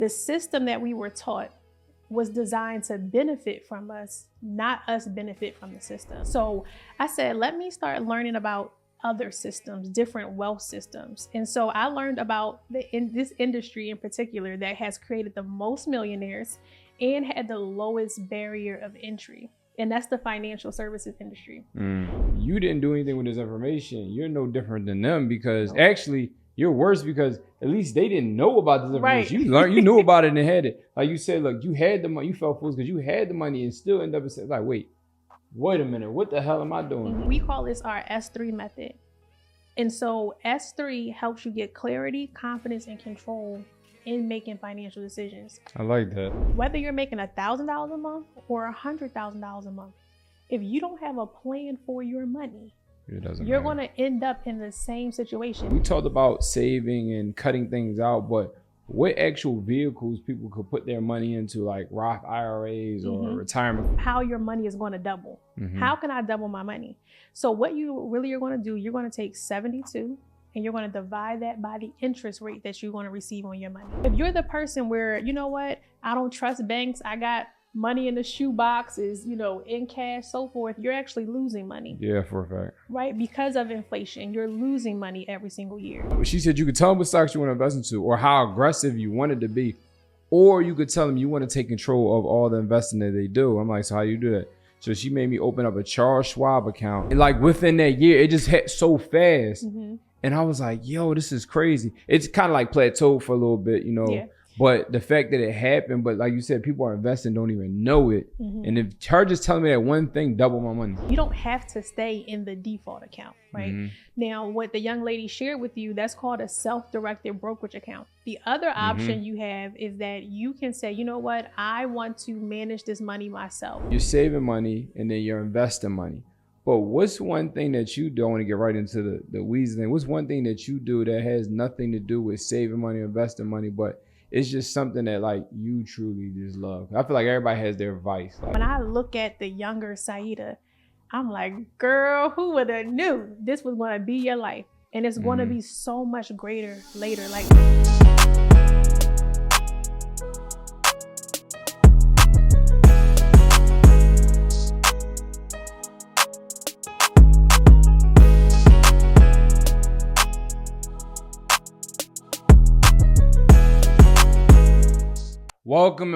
The system that we were taught was designed to benefit from us, not us benefit from the system. So I said, let me start learning about other systems, different wealth systems. And so I learned about this industry in particular that has created the most millionaires and had the lowest barrier of entry. And that's the financial services industry. You didn't do anything with this information. You're no different than them because actually you're worse because at least they didn't know about this information. Right. You knew about it and had it. Like you said, look, you had the money, you felt foolish because you had the money and still end up saying, like, wait a minute, what the hell am I doing? We call this our S3 method. And so S3 helps you get clarity, confidence, and control in making financial decisions. I like that. Whether you're making $1,000 a month or $100,000 a month, if you don't have a plan for your money, you're going to end up in the same situation. We talked about saving and cutting things out, but what actual vehicles people could put their money into, like Roth IRAs or retirement? How your money is going to double. How can I double my money? So what you really are going to do, you're going to take 72 and you're going to divide that by the interest rate that you're going to receive on your money. If you're the person where, you know what, I don't trust banks, I got money in the shoe boxes, in cash, so forth, you're actually losing money. Yeah, for a fact. Right? Because of inflation, you're losing money every single year. She said you could tell them what stocks you want to invest into or how aggressive you wanted to be, or you could tell them you want to take control of all the investing that they do. I'm like, so how do you do that? So she made me open up a Charles Schwab account. And like within that year, it just hit so fast. And I was like, yo, this is crazy. It's kind of like plateaued for a little bit, Yeah. But the fact that it happened, but like you said, people are investing, don't even know it. And if her just telling me that one thing, double my money. You don't have to stay in the default account, right? Now, what the young lady shared with you, that's called a self-directed brokerage account. The other option you have is that you can say, you know what, I want to manage this money myself. You're saving money and then you're investing money. But what's one thing that you do? I want to get right into the weeds thing. What's one thing that you do that has nothing to do with saving money, investing money, but it's just something that like you truly just love? I feel like everybody has their vice. Like, when I look at the younger Siedah, I'm like, girl, who would have knew this was going to be your life? And it's going to be so much greater later. Like,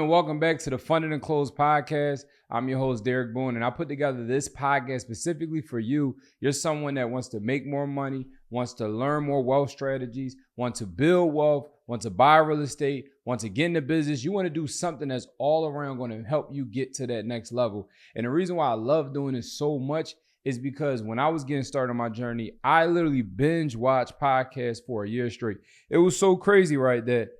welcome back to the Funded and Closed podcast. I'm your host, Derek Boone, and I put together this podcast specifically for you. You're someone that wants to make more money, wants to learn more wealth strategies, wants to build wealth, wants to buy real estate, wants to get into business. You want to do something that's all around going to help you get to that next level. And the reason why I love doing this so much is because when I was getting started on my journey, I literally binge watched podcasts for a year straight. It was so crazy, right, that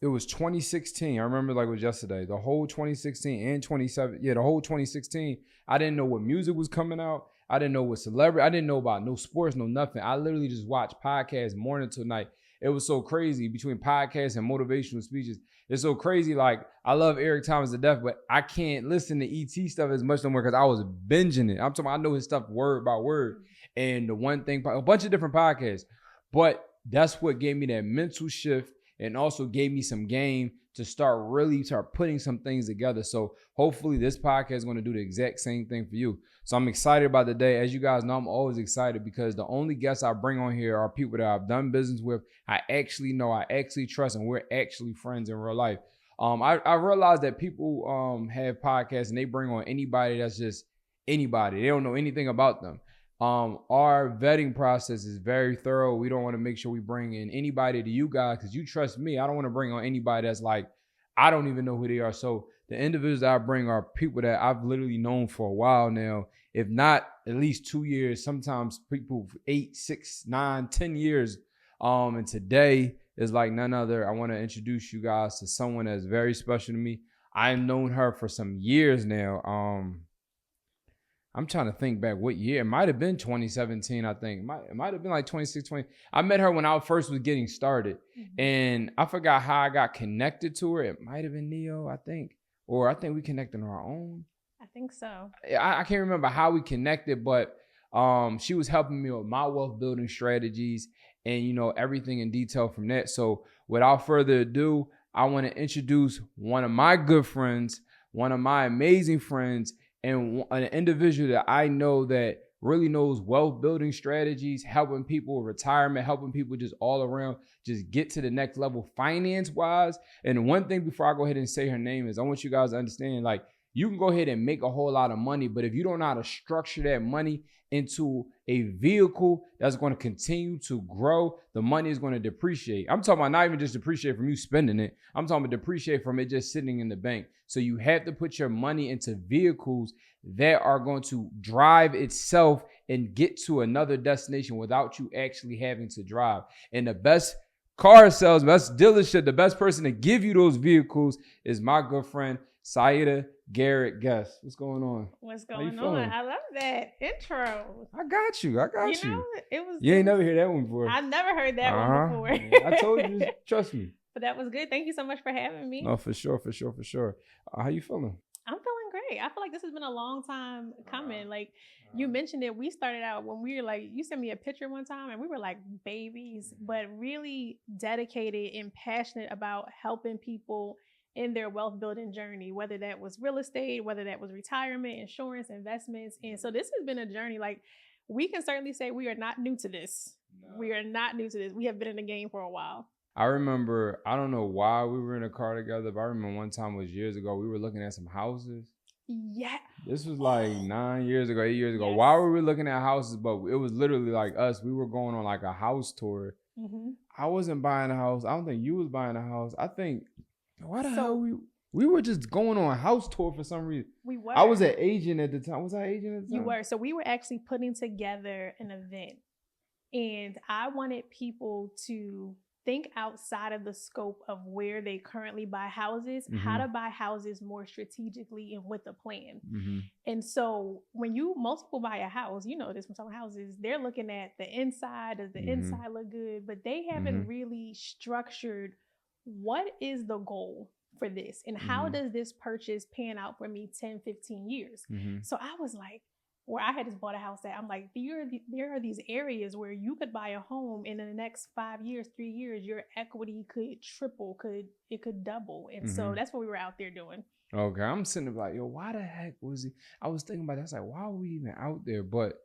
it was 2016. I remember like it was yesterday. The whole 2016 and 27. Yeah, the whole 2016. I didn't know what music was coming out. I didn't know what celebrity. I didn't know about no sports, no nothing. I literally just watched podcasts morning to night. It was so crazy between podcasts and motivational speeches. It's so crazy. Like, I love Eric Thomas to death, but I can't listen to ET stuff as much no more because I was binging it. I'm talking about, I know his stuff word by word. And the one thing, a bunch of different podcasts. But that's what gave me that mental shift and also gave me some game to start putting some things together. So hopefully this podcast is going to do the exact same thing for you. So I'm excited about the day. As you guys know, I'm always excited because the only guests I bring on here are people that I've done business with. I actually know, I actually trust, and we're actually friends in real life. I realize that people have podcasts and they bring on anybody that's just anybody. They don't know anything about them. Our vetting process is very thorough. We don't want to make sure we bring in anybody to you guys because you trust me. I don't want to bring on anybody that's like, I don't even know who they are. So the individuals that I bring are people that I've literally known for a while now, if not at least 2 years, sometimes people 8, 6, 9, 10 years. And today is like none other. I want to introduce you guys to someone that's very special to me. I've known her for some years now. I'm trying to think back what year. It might have been 2017, I think. It might have been like 2016, 20. I met her when I first was getting started. And I forgot how I got connected to her. It might have been Neo, I think. Or I think we connected on our own. I think so. I can't remember how we connected, but she was helping me with my wealth building strategies and, everything in detail from that. So without further ado, I want to introduce one of my good friends, one of my amazing friends, and an individual that I know that really knows wealth building strategies, helping people with retirement, helping people just all around just get to the next level finance wise. And one thing before I go ahead and say her name is I want you guys to understand, like, you can go ahead and make a whole lot of money, but if you don't know how to structure that money into a vehicle that's going to continue to grow, the money is going to depreciate. I'm talking about not even just depreciate from you spending it. I'm talking about depreciate from it just sitting in the bank. So you have to put your money into vehicles that are going to drive itself and get to another destination without you actually having to drive. And the best car sales, best dealership, the best person to give you those vehicles is my good friend, Siedah Garrett. Guess what's going on? What's going on? I love that intro. I got you. You know, it was. You ain't never heard that one before. I never heard that one before. I told you, trust me. But that was good. Thank you so much for having me. No, for sure. How you feeling? I'm feeling great. I feel like this has been a long time coming. Like you mentioned it, we started out when we were like, you sent me a picture one time and we were like babies, but really dedicated and passionate about helping people in their wealth building journey, whether that was real estate, whether that was retirement, insurance, investments. And so this has been a journey. Like we can certainly say we are not new to this. No. We are not new to this. We have been in the game for a while. I remember, I don't know why we were in a car together, but I remember one time was years ago, we were looking at some houses. Yeah. This was like 8 years ago. Yes. Why were we looking at houses? But it was literally like us. We were going on like a house tour. Mm-hmm. I wasn't buying a house. I don't think you was buying a house. I think, why the hell we were just going on a house tour for some reason. We were. I was an agent at the time. Was I an agent at the time? You were. So we were actually putting together an event. And I wanted people to think outside of the scope of where they currently buy houses, mm-hmm. how to buy houses more strategically and with a plan. Mm-hmm. And so when most people buy a house, you know this from some houses, they're looking at the inside. Does the mm-hmm. inside look good? But they haven't mm-hmm. really structured what is the goal for this and how mm-hmm. does this purchase pan out for me 10, 15 years? Mm-hmm. So I was like, where I had just bought a house that I'm like, there are these areas where you could buy a home and in the next 5 years, 3 years, your equity could triple, it could double. And mm-hmm. so that's what we were out there doing. Okay. I'm sitting there like, yo, why the heck was he? I was thinking about that. I was like, why were we even out there? But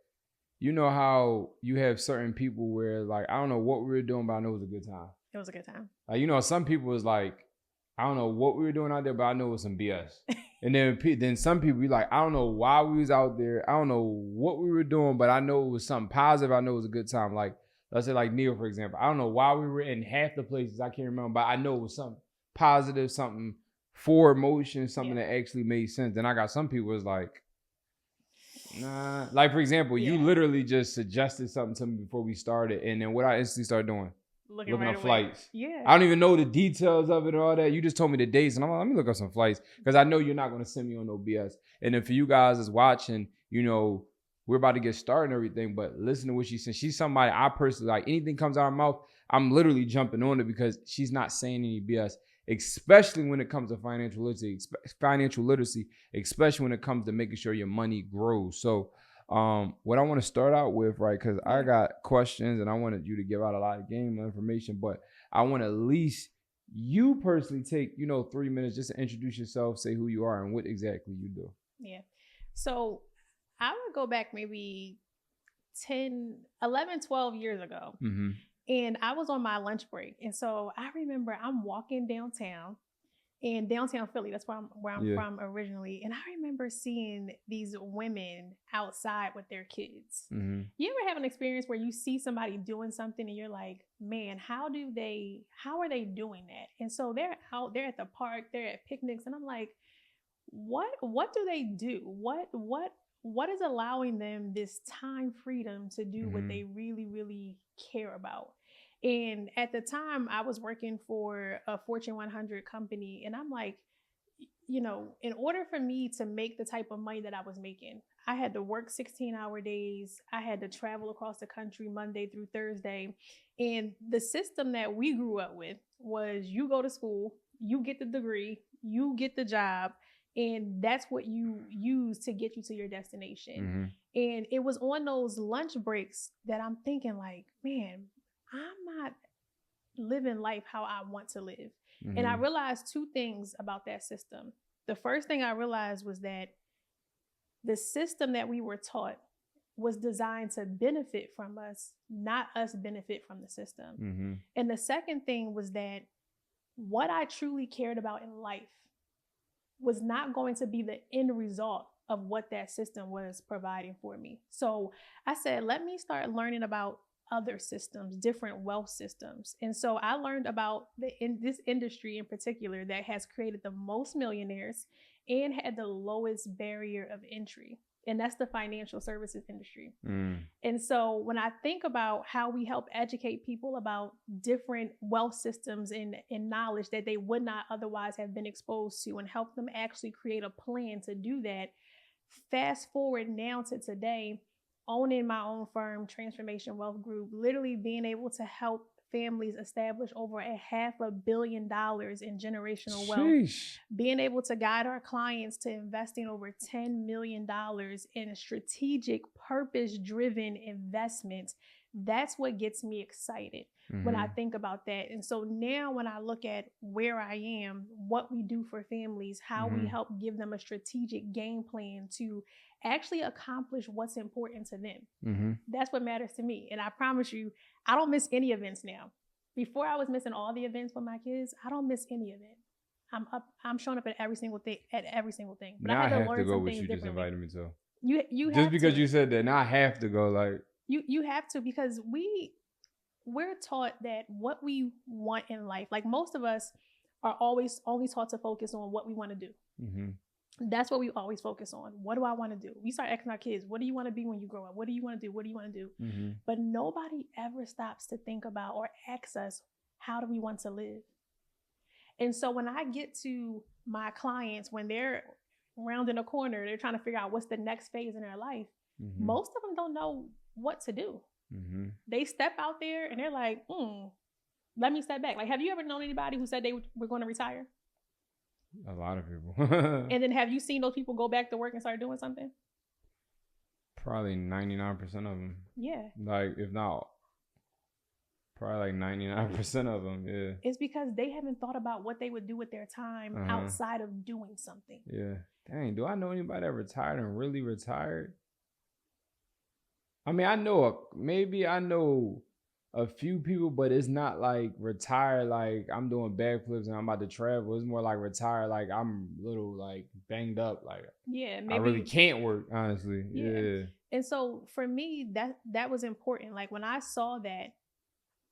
you know how you have certain people where like, I don't know what we were doing, but I know it was a good time. It was a good time. Like, you know, some people was like, I don't know what we were doing out there, but I know it was some BS. And then some people be like, I don't know why we was out there. I don't know what we were doing, but I know it was something positive. I know it was a good time. Like, let's say like Neil, for example. I don't know why we were in half the places. I can't remember, but I know it was something positive, something for emotion, something that actually made sense. Then I got some people was like, nah. Like, for example, you literally just suggested something to me before we started. And then what I instantly started doing? Looking right up flights. Yeah. I don't even know the details of it or all that. You just told me the dates and I'm like, let me look up some flights because I know you're not going to send me on no BS. And then for you guys that's watching, you know, we're about to get started and everything, but listen to what she said. She's somebody I personally like. Anything comes out of her mouth, I'm literally jumping on it because she's not saying any BS, especially when it comes to financial literacy, especially when it comes to making sure your money grows. So, what I want to start out with, right, because I got questions and I wanted you to give out a lot of game information, but I want at least you personally take, 3 minutes just to introduce yourself, say who you are and what exactly you do. Yeah. So I would go back maybe 10, 11, 12 years ago. Mm-hmm. And I was on my lunch break. And so I remember I'm walking downtown. In downtown Philly, that's where I'm from originally. And I remember seeing these women outside with their kids. Mm-hmm. You ever have an experience where you see somebody doing something and you're like, man, how are they doing that? And so they're out there at the park, they're at picnics. And I'm like, what do they do? What is allowing them this time freedom to do mm-hmm. what they really, really care about? And at the time I was working for a Fortune 100 company and I'm like, in order for me to make the type of money that I was making, I had to work 16-hour days. I had to travel across the country Monday through Thursday. And the system that we grew up with was you go to school, you get the degree, you get the job, and that's what you use to get you to your destination. Mm-hmm. And it was on those lunch breaks that I'm thinking like, man, I'm not living life how I want to live. And I realized two things about that system. The first thing I realized was that the system that we were taught was designed to benefit from us, not us benefit from the system. And the second thing was that what I truly cared about in life was not going to be the end result of what that system was providing for me. So I said, let me start learning about other systems, different wealth systems. And so I learned about this industry in particular that has created the most millionaires and had the lowest barrier of entry. And that's the financial services industry. And so when I think about how we help educate people about different wealth systems and knowledge that they would not otherwise have been exposed to, and help them actually create a plan to do that, fast forward now to today, owning my own firm, Transformation Wealth Group, literally being able to help families establish over $500 million in generational wealth, being able to guide our clients to investing over $10 million in strategic, purpose-driven investments. That's what gets me excited when I think about that. And so now when I look at where I am, what we do for families, how we help give them a strategic game plan to actually accomplish what's important to them. That's what matters to me. And I promise you, I don't miss any events now. Before I was missing all the events with my kids, I don't miss any event. I'm showing up at every single thing. But now I had to learn some things differently. Just invited me to. You just because you said that, now I have to go. Like you have to, because we're taught that what we want in life, like most of us are always only taught to focus on what we want to do. That's what we always focus on. What do I want to do? We start asking our kids, what do you want to be when you grow up? What do you want to do? What do you want to do? But nobody ever stops to think about or asks us, how do we want to live? And so when I get to my clients, when they're rounding a corner, they're trying to figure out what's the next phase in their life. Most of them don't know what to do. They step out there and they're like, let me step back. Like, have you ever known anybody who said they were going to retire? A lot of people. And then have you seen those people go back to work and start doing something? Probably 99% of them. Yeah. Like, if not, probably like 99% of them. Yeah. It's because they haven't thought about what they would do with their time outside of doing something. Yeah. Dang, do I know anybody that retired and really retired? I mean, I know a few people, but it's not like retired like I'm doing backflips and I'm about to travel. It's more like retired like I'm a little like banged up. Like, yeah, maybe I really can't work, honestly. Yeah. And so for me, that was important. Like when I saw that,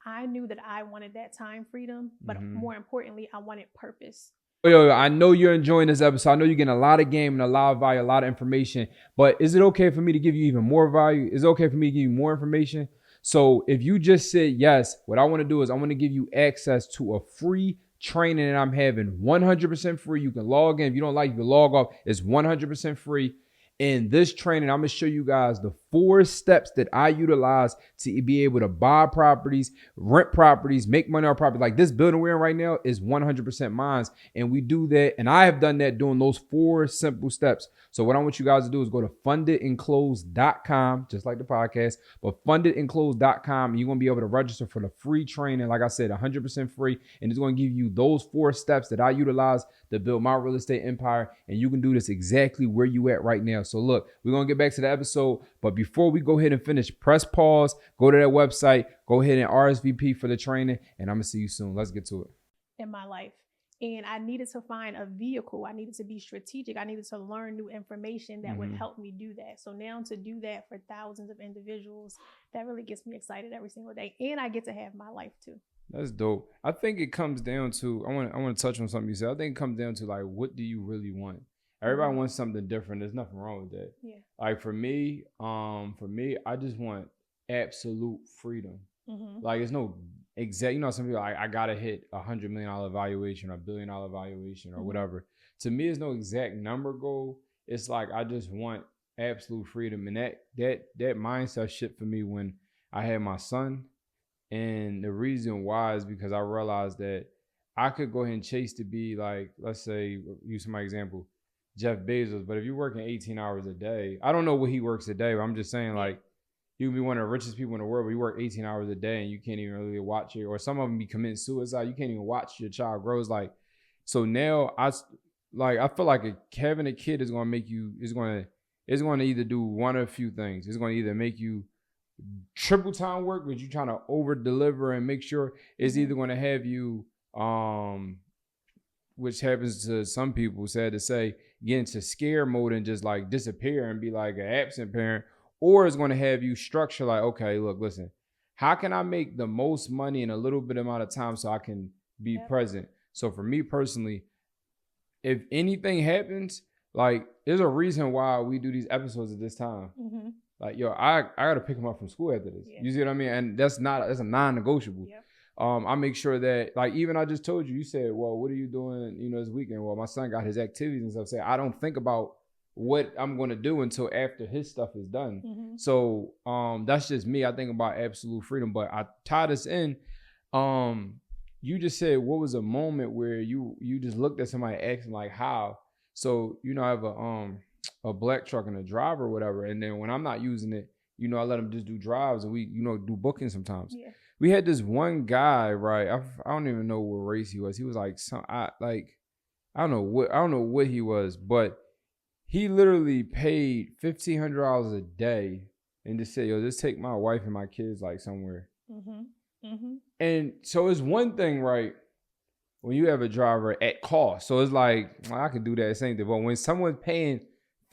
I knew that I wanted that time freedom, but more importantly, I wanted purpose. Yo, I know you're enjoying this episode. I know you're getting a lot of game and a lot of value, a lot of information, but is it okay for me to give you even more value? Is it okay for me to give you more information? So if you just said yes, what I want to do is I want to give you access to a free training that I'm having, 100% free. You can log in. If you don't like, you can log off. It's 100% free. In this training, I'm going to show you guys the 4 steps that I utilize to be able to buy properties, rent properties, make money on property. Like this building we're in right now is 100% mine. And we do that. And I have done that doing those 4 simple steps. So what I want you guys to do is go to fundedandclosed.com, just like the podcast, but fundedandclosed.com. And you're going to be able to register for the free training. Like I said, 100% free. And it's going to give you those 4 steps that I utilize to build my real estate empire. And you can do this exactly where you at right now. So look, we're going to get back to the episode. But before we go ahead and finish, press pause, go to that website, go ahead and RSVP for the training. And I'm going to see you soon. Let's get to it. In my life. And I needed to find a vehicle. I needed to be strategic. I needed to learn new information that would help me do that. So now to do that for thousands of individuals, that really gets me excited every single day. And I get to have my life too. That's dope. I think it comes down to, I want to touch on something you said. I think it comes down to like, what do you really want? Everybody wants something different. There's nothing wrong with that. Yeah. Like for me, I just want absolute freedom. Like it's no exact, you know, some people like, I gotta hit $100 million valuation or $1 billion valuation or whatever. To me, it's no exact number goal. It's like I just want absolute freedom, and that mindset shift for me when I had my son. And the reason why is because I realized that I could go ahead and chase to be like, let's say, use my example, Jeff Bezos. But if you're working 18 hours a day, I don't know what he works a day, but I'm just saying like, you can be one of the richest people in the world, but you work 18 hours a day and you can't even really watch it. Or some of them be committing suicide. You can't even watch your child grow. It's like, so now I feel like having a kid is going to make you, it's going to either do one of a few things. It's going to either make you triple time work, but you're trying to over deliver and make sure. It's either going to have you, which happens to some people, sad to say, get into scare mode and just like disappear and be like an absent parent. Or it's going to have you structure like, okay, look, listen, how can I make the most money in a little bit amount of time so I can be present? So for me personally, if anything happens, like there's a reason why we do these episodes at this time. Mm-hmm. Like, yo, I got to pick him up from school after this. Yeah. You see what I mean? And that's a non-negotiable. Yep. I make sure that, like, even I just told you, you said, well, what are you doing, this weekend? Well, my son got his activities and stuff. Say, I don't think about what I'm going to do until after his stuff is done. Mm-hmm. So that's just me. I think about absolute freedom. But I tie this in. You just said, what was a moment where you just looked at somebody asking like how? So, I have a black truck and a driver or whatever. And then when I'm not using it, I let him just do drives and we, do bookings sometimes. Yeah. We had this one guy, right? I don't even know what race he was. He was like I don't know what he was, but he literally paid $1,500 a day and just said, yo, just take my wife and my kids like somewhere. Mm-hmm. Mm-hmm. And so it's one thing, right, when you have a driver at cost. So it's like, I can do that same thing. But when someone's paying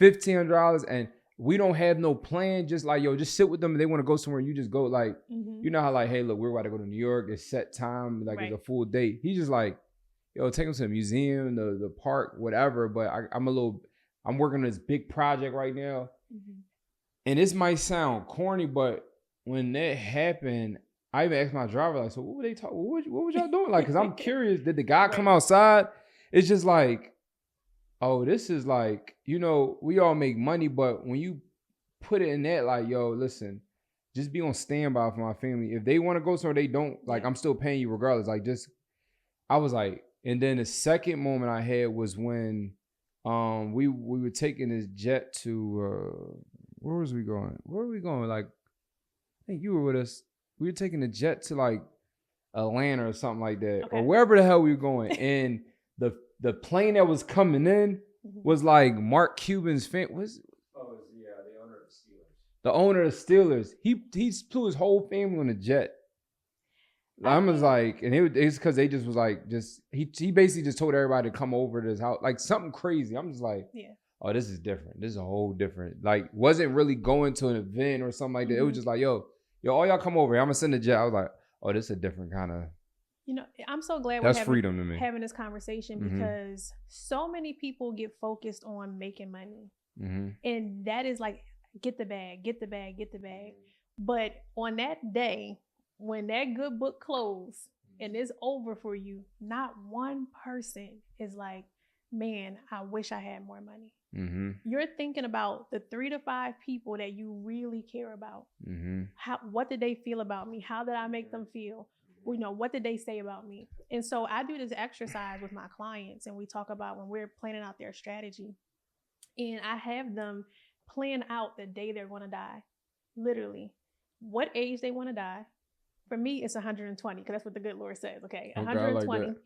$1,500 and we don't have no plan, just like, yo, just sit with them and they want to go somewhere, you just go like, you know how like, hey, look, we're about to go to New York. It's set time, like It's a full date. He's just like, yo, take them to the museum, the park, whatever. But I'm working on this big project right now. Mm-hmm. And this might sound corny, but when that happened, I even asked my driver, like, so what were they talking? What was y'all doing? Like, because I'm curious, did the guy come outside? It's just like, oh, this is like, we all make money, but when you put it in that, like, yo, listen, just be on standby for my family. If they want to go somewhere, they don't, like, I'm still paying you regardless. Like, I was like, and then the second moment I had was when we were taking this jet to, where was we going? Where were we going? Like, I think you were with us. We were taking the jet to like Atlanta or something like that, or wherever the hell we were going. And the plane that was coming in was like Mark Cuban's fan. The owner of the Steelers. The owner of the Steelers. He flew his whole family on a jet. I was like, and it's because they just was like, he basically just told everybody to come over to his house, like something crazy. I'm just like, oh, this is different. This is a whole different. Like, wasn't really going to an event or something like that. It was just like, yo, all y'all come over here. I'm gonna send a jet. I was like, oh, this is a different kind of. I'm so glad we're having this conversation because so many people get focused on making money. Mm-hmm. And that is like, get the bag, get the bag, get the bag. But on that day, when that good book closes and it's over for you, not one person is like, man, I wish I had more money. Mm-hmm. You're thinking about the 3 to 5 people that you really care about. Mm-hmm. What did they feel about me? How did I make them feel? What did they say about me? And so I do this exercise with my clients and we talk about when we're planning out their strategy. And I have them plan out the day they're going to die. Literally, what age they want to die. For me, it's 120 because that's what the good Lord says. Okay, 120. Like,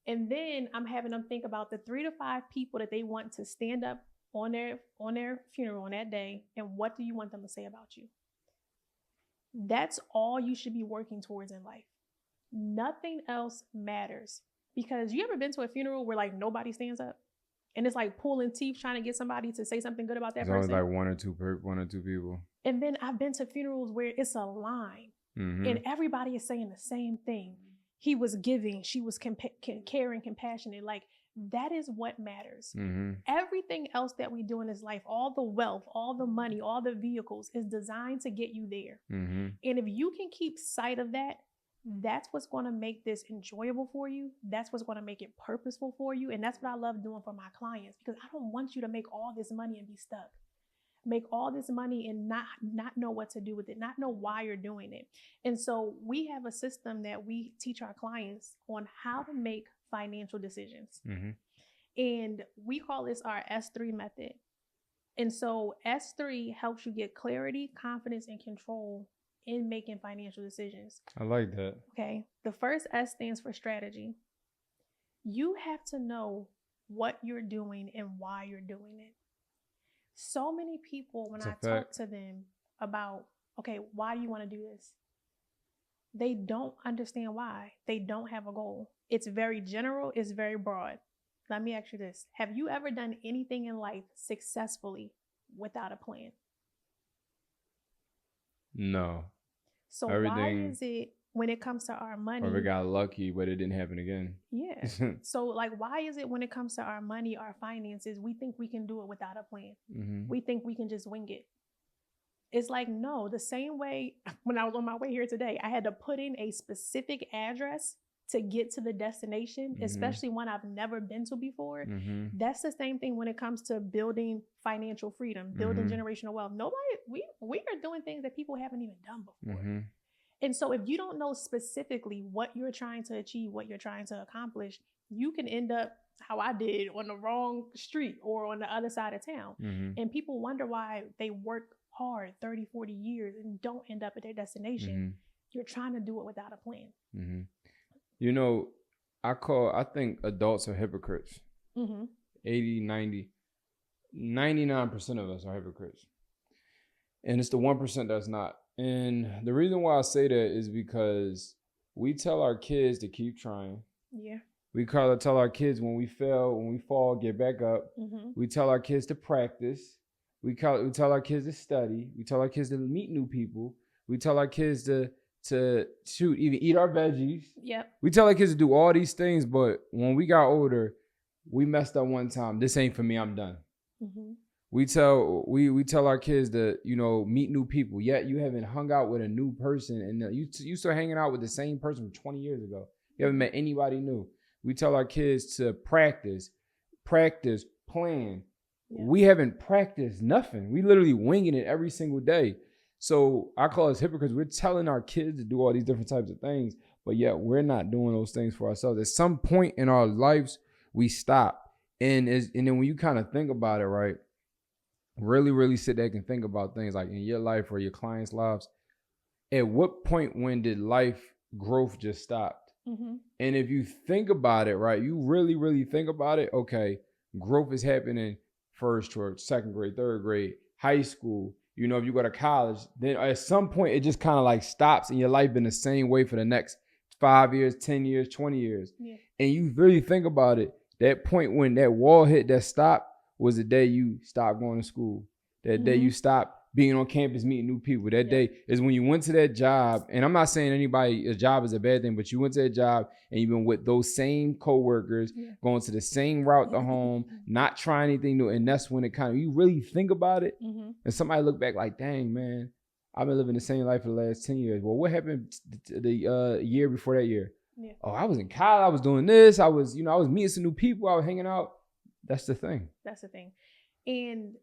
and then I'm having them think about the 3 to 5 people that they want to stand up on their funeral on that day, and what do you want them to say about you? That's all you should be working towards in life. Nothing else matters. Because you ever been to a funeral where like nobody stands up? And it's like pulling teeth trying to get somebody to say something good about that person? It's always like one or two people. And then I've been to funerals where it's a line. Mm-hmm. And everybody is saying the same thing. He was giving, she was caring, compassionate. Like, that is what matters. Mm-hmm. Everything else that we do in this life, all the wealth, all the money, all the vehicles is designed to get you there. Mm-hmm. And if you can keep sight of that, that's what's going to make this enjoyable for you. That's what's going to make it purposeful for you. And that's what I love doing for my clients, because I don't want you to make all this money and be stuck. Make all this money and not know what to do with it, not know why you're doing it. And so we have a system that we teach our clients on how to make financial decisions. Mm-hmm. And we call this our S3 method. And so S3 helps you get clarity, confidence, and control in making financial decisions. I like that. Okay. The first S stands for strategy. You have to know what you're doing and why you're doing it. So many people, when I talk to them about, okay, why do you want to do this? They don't understand why. They don't have a goal. It's very general. It's very broad. Let me ask you this. Have you ever done anything in life successfully without a plan? No. So why is it when it comes to our money? Or we got lucky, but it didn't happen again. Yeah. So like, why is it when it comes to our money, our finances, we think we can do it without a plan? Mm-hmm. We think we can just wing it. It's like, no, the same way when I was on my way here today, I had to put in a specific address to get to the destination, mm-hmm. especially one I've never been to before. Mm-hmm. That's the same thing when it comes to building financial freedom, building mm-hmm. generational wealth. We are doing things that people haven't even done before. Mm-hmm. And so if you don't know specifically what you're trying to achieve, what you're trying to accomplish, you can end up how I did on the wrong street or on the other side of town. Mm-hmm. And people wonder why they work hard 30, 40 years and don't end up at their destination. Mm-hmm. You're trying to do it without a plan. Mm-hmm. You know, I think adults are hypocrites. Mm-hmm. 80, 90, 99% of us are hypocrites. And it's the 1% that's not. And the reason why I say that is because we tell our kids to keep trying. Yeah. We tell our kids when we fall, get back up. Mm-hmm. We tell our kids to practice. We tell our kids to study. We tell our kids to meet new people. We tell our kids to even eat our veggies. Yep. We tell our kids to do all these things, but when we got older, we messed up one time. This ain't for me. I'm done. Mm-hmm. We tell our kids to, meet new people. Yet you haven't hung out with a new person, and you still hanging out with the same person from 20 years ago. You haven't met anybody new. We tell our kids to practice, plan. Yeah. We haven't practiced nothing. We literally winging it every single day. So I call us hypocrites. We're telling our kids to do all these different types of things, but yet we're not doing those things for ourselves. At some point in our lives, we stop. And then when you kind of think about it, right? Really, really sit there and think about things like in your life or your clients' lives. At what point when did life growth just stop? Mm-hmm. And if you think about it, right, you really, really think about it, okay, growth is happening first or second grade, third grade, high school. If you go to college, then at some point it just kind of like stops and your life been the same way for the next 5 years, 10 years, 20 years. Yeah. And you really think about it, that point when that wall hit, that stop was the day you stopped going to school. That mm-hmm. day you stopped being on campus, meeting new people. That day is when you went to that job. And I'm not saying a job is a bad thing, but you went to that job and you've been with those same coworkers, going to the same route to home, not trying anything new. And that's when you really think about it. Mm-hmm. And somebody look back like, dang, man, I've been living the same life for the last 10 years. Well, what happened the year before that year? Yeah. Oh, I was in college. I was doing this. I was meeting some new people. I was hanging out. That's the thing. And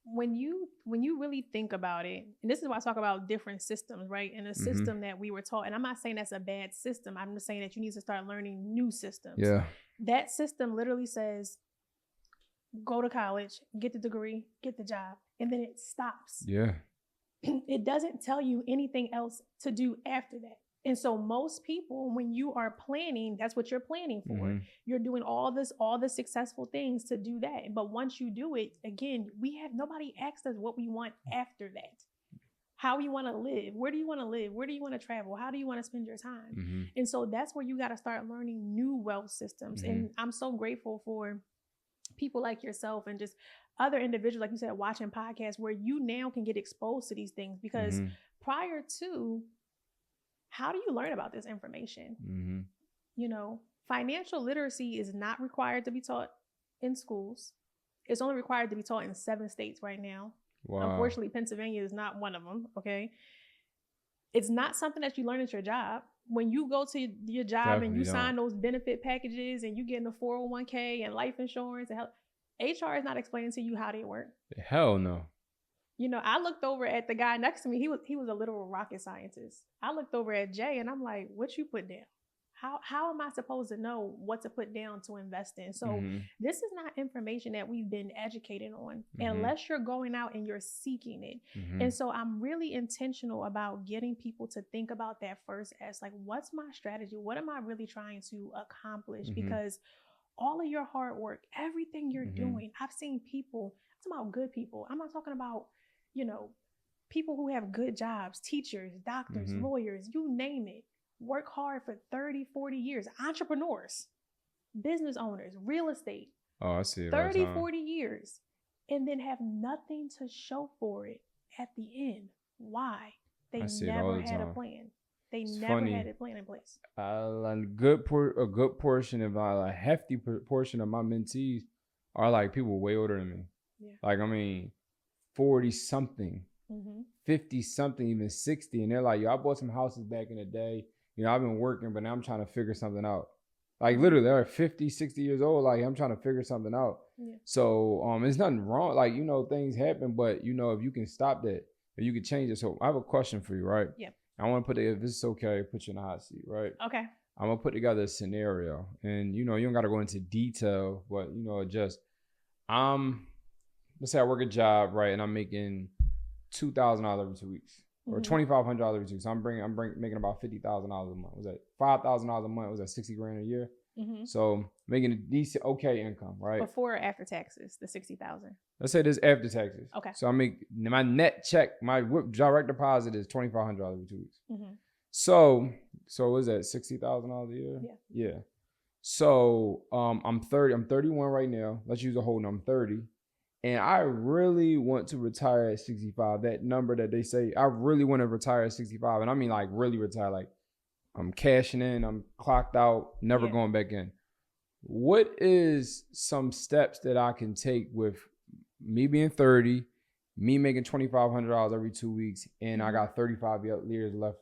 when you really think about it, and this is why I talk about different systems, right? And a mm-hmm. system that we were taught, and I'm not saying that's a bad system. I'm just saying that you need to start learning new systems. Yeah. That system literally says, go to college, get the degree, get the job, and then it stops. Yeah. It doesn't tell you anything else to do after that. And so most people, when you are planning, that's what you're planning for. Mm-hmm. You're doing all the successful things to do that. But once you do it, again, nobody asked us what we want after that. How you want to live? Where do you want to live? Where do you want to travel? How do you want to spend your time? Mm-hmm. And so that's where you got to start learning new wealth systems. Mm-hmm. And I'm so grateful for people like yourself and just other individuals, like you said, watching podcasts where you now can get exposed to these things. Because mm-hmm. prior to, how do you learn about this information? Mm-hmm. Financial literacy is not required to be taught in schools. It's only required to be taught in 7 states right now. Wow. Unfortunately, Pennsylvania is not one of them, okay? It's not something that you learn at your job. When you go to your job Definitely and you sign those benefit packages and you get in the 401k and life insurance and health, HR is not explaining to you how they work. Hell no. I looked over at the guy next to me. He was a literal rocket scientist. I looked over at Jay and I'm like, what you put down? how am I supposed to know what to put down to invest in? So this is not information that we've been educated on unless you're going out and you're seeking it. And so I'm really intentional about getting people to think about that first as like, what's my strategy? What am I really trying to accomplish? Because all of your hard work, everything you're doing, I've seen people, I'm talking about good people. I'm not talking about, you know, people who have good jobs, teachers, doctors, lawyers, you name it. Work hard for 30, 40 years. Entrepreneurs, business owners, real estate. Oh, I see it 30, 40 years. And then have nothing to show for it at the end. Why? They never had a plan. They never had a plan in place. A good portion of a hefty portion of my mentees are like people way older than me. Yeah. Like, I mean, 40 something, 50 something, even 60. And they're like, yo, I bought some houses back in the day. You know, I've been working, but now I'm trying to figure something out. Like, literally, they're 50, 60 years old. Like, I'm trying to figure something out. Yeah. So, there's nothing wrong. Like, you know, things happen, but, you know, if you can stop that, if you can change it. So, I have a question for you, right? Yeah. I want to put it, if this is okay, put you in the hot seat, right? Okay. I'm going to put together a scenario. And, you know, you don't got to go into detail, but, you know, just, let's say I work a job, right? And I'm making $2,000 every 2 weeks. Or $2,500 every 2 weeks. So I'm making about $50,000 a month. Was that $5,000 a month? Was that $60,000 a year? So making a decent, okay income, right? Before or after taxes, the $60,000. Let's say this after taxes. Okay. So I make my net check, my direct deposit is $2,500 every 2 weeks. So what is that, $60,000 a year? Yeah. So I'm 31 right now. Let's use a whole number. I'm 30. And I really want to retire at 65. That number that they say, I really want to retire at 65. And I mean, like, really retire. Like, I'm cashing in, I'm clocked out, never going back in. What is some steps that I can take with me being 30, me making $2,500 every 2 weeks, and I got 35 years left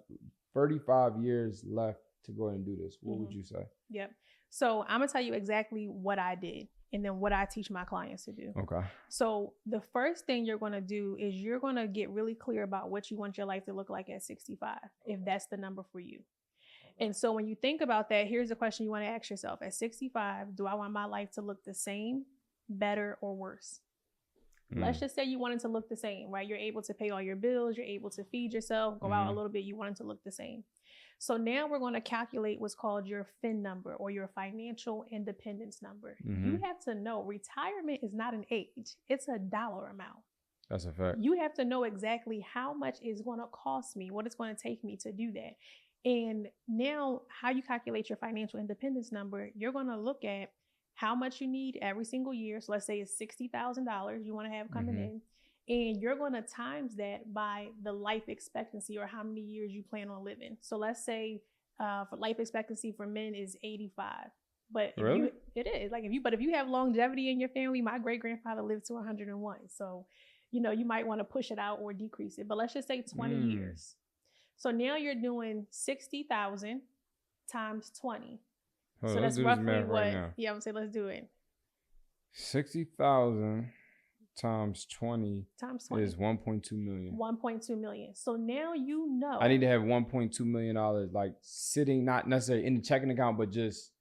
to go ahead and do this? What would you say? Yep. So I'm going to tell you exactly what I did. And then what I teach my clients to do. Okay. So the first thing you're going to do is you're going to get really clear about what you want your life to look like at 65, if that's the number for you. And so when you think about that, here's the question you want to ask yourself. At 65, do I want my life to look the same, better, or worse? Let's just say you want it to look the same, right? You're able to pay all your bills. You're able to feed yourself, go out a little bit. You want it to look the same. So now we're going to calculate what's called your FIN number, or your financial independence number. You have to know retirement is not an age. It's a dollar amount. That's a fact. You have to know exactly how much it's going to cost me, what it's going to take me to do that. And now how you calculate your financial independence number, you're going to look at how much you need every single year. So let's say it's $60,000 you want to have coming in. And you're going to times that by the life expectancy, or how many years you plan on living. So let's say for life expectancy for men is 85. But really? It is. Like if you have longevity in your family, my great grandfather lived to 101. So, you know, you might want to push it out or decrease it. But let's just say 20 years. So now you're doing 60,000 times 20. So that's roughly what, I'm going to say, let's do it. 60,000 times 20 is 1.2 million. 1.2 million. So now you know. I need to have $1.2 million like sitting, not necessarily in the checking account, but just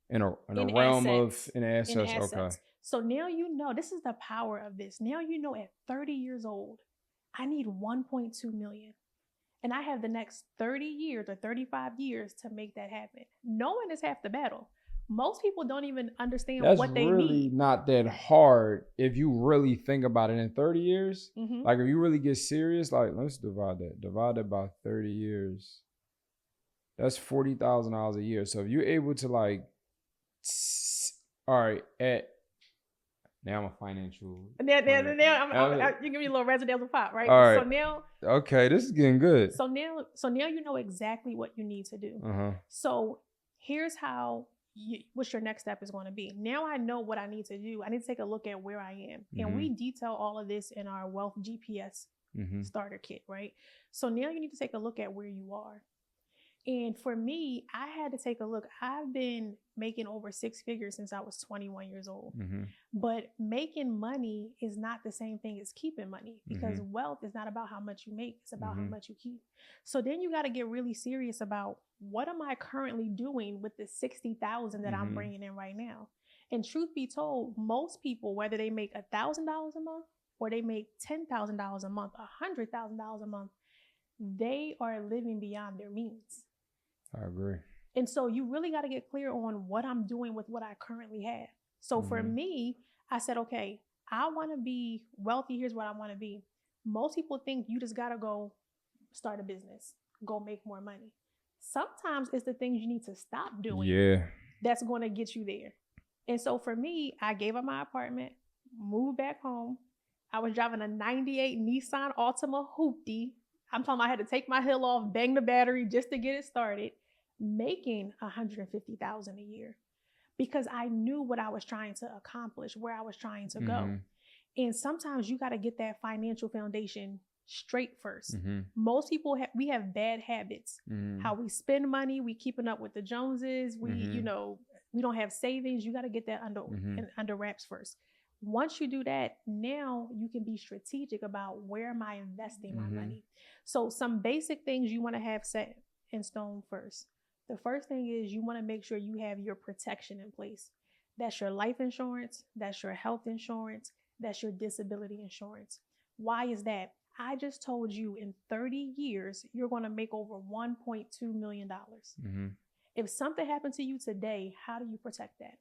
in a realm of assets. Okay. So now you know, this is the power of this. Now you know at 30 years old, I need 1.2 million. And I have the next 30 years or 35 years to make that happen. Knowing is half the battle. Most people don't even understand what they need. That's really not that hard if you really think about it. In 30 years, like if you really get serious, like let's divide that by 30 years. That's $40,000 a year. So if you're able to like, all right, now I'm a financial. Now you give me a little residential pop, right? All right. So now. Okay, this is getting good. So now you know exactly what you need to do. So here's how. What's your next step is going to be. Now I know what I need to do. I need to take a look at where I am. And we detail all of this in our Wealth GPS starter kit, right? So now you need to take a look at where you are. And for me, I had to take a look. I've been making over 6 figures since I was 21 years old. Mm-hmm. But making money is not the same thing as keeping money, because wealth is not about how much you make. It's about how much you keep. So then you got to get really serious about, what am I currently doing with the 60,000 that I'm bringing in right now? And truth be told, most people, whether they make $1,000 a month or they make $10,000 a month, $100,000 a month, they are living beyond their means. I agree. And so you really got to get clear on what I'm doing with what I currently have. So for me, I said, okay, I want to be wealthy. Here's what I want to be. Most people think you just got to go start a business, go make more money. Sometimes it's the things you need to stop doing that's going to get you there. And so for me, I gave up my apartment, moved back home. I was driving a 98 Nissan Altima Hoopty. I'm talking about I had to take my heel off, bang the battery just to get it started, making $150,000 a year, because I knew what I was trying to accomplish, where I was trying to go. And sometimes you got to get that financial foundation straight first. Most people we have bad habits. How we spend money, we keeping up with the Joneses. We, we don't have savings. You got to get that under wraps first. Once you do that, now you can be strategic about, where am I investing my money? So some basic things you want to have set in stone first. The first thing is, you want to make sure you have your protection in place. That's your life insurance. That's your health insurance. That's your disability insurance. Why is that? I just told you, in 30 years, you're going to make over $1.2 million. If something happened to you today, how do you protect that?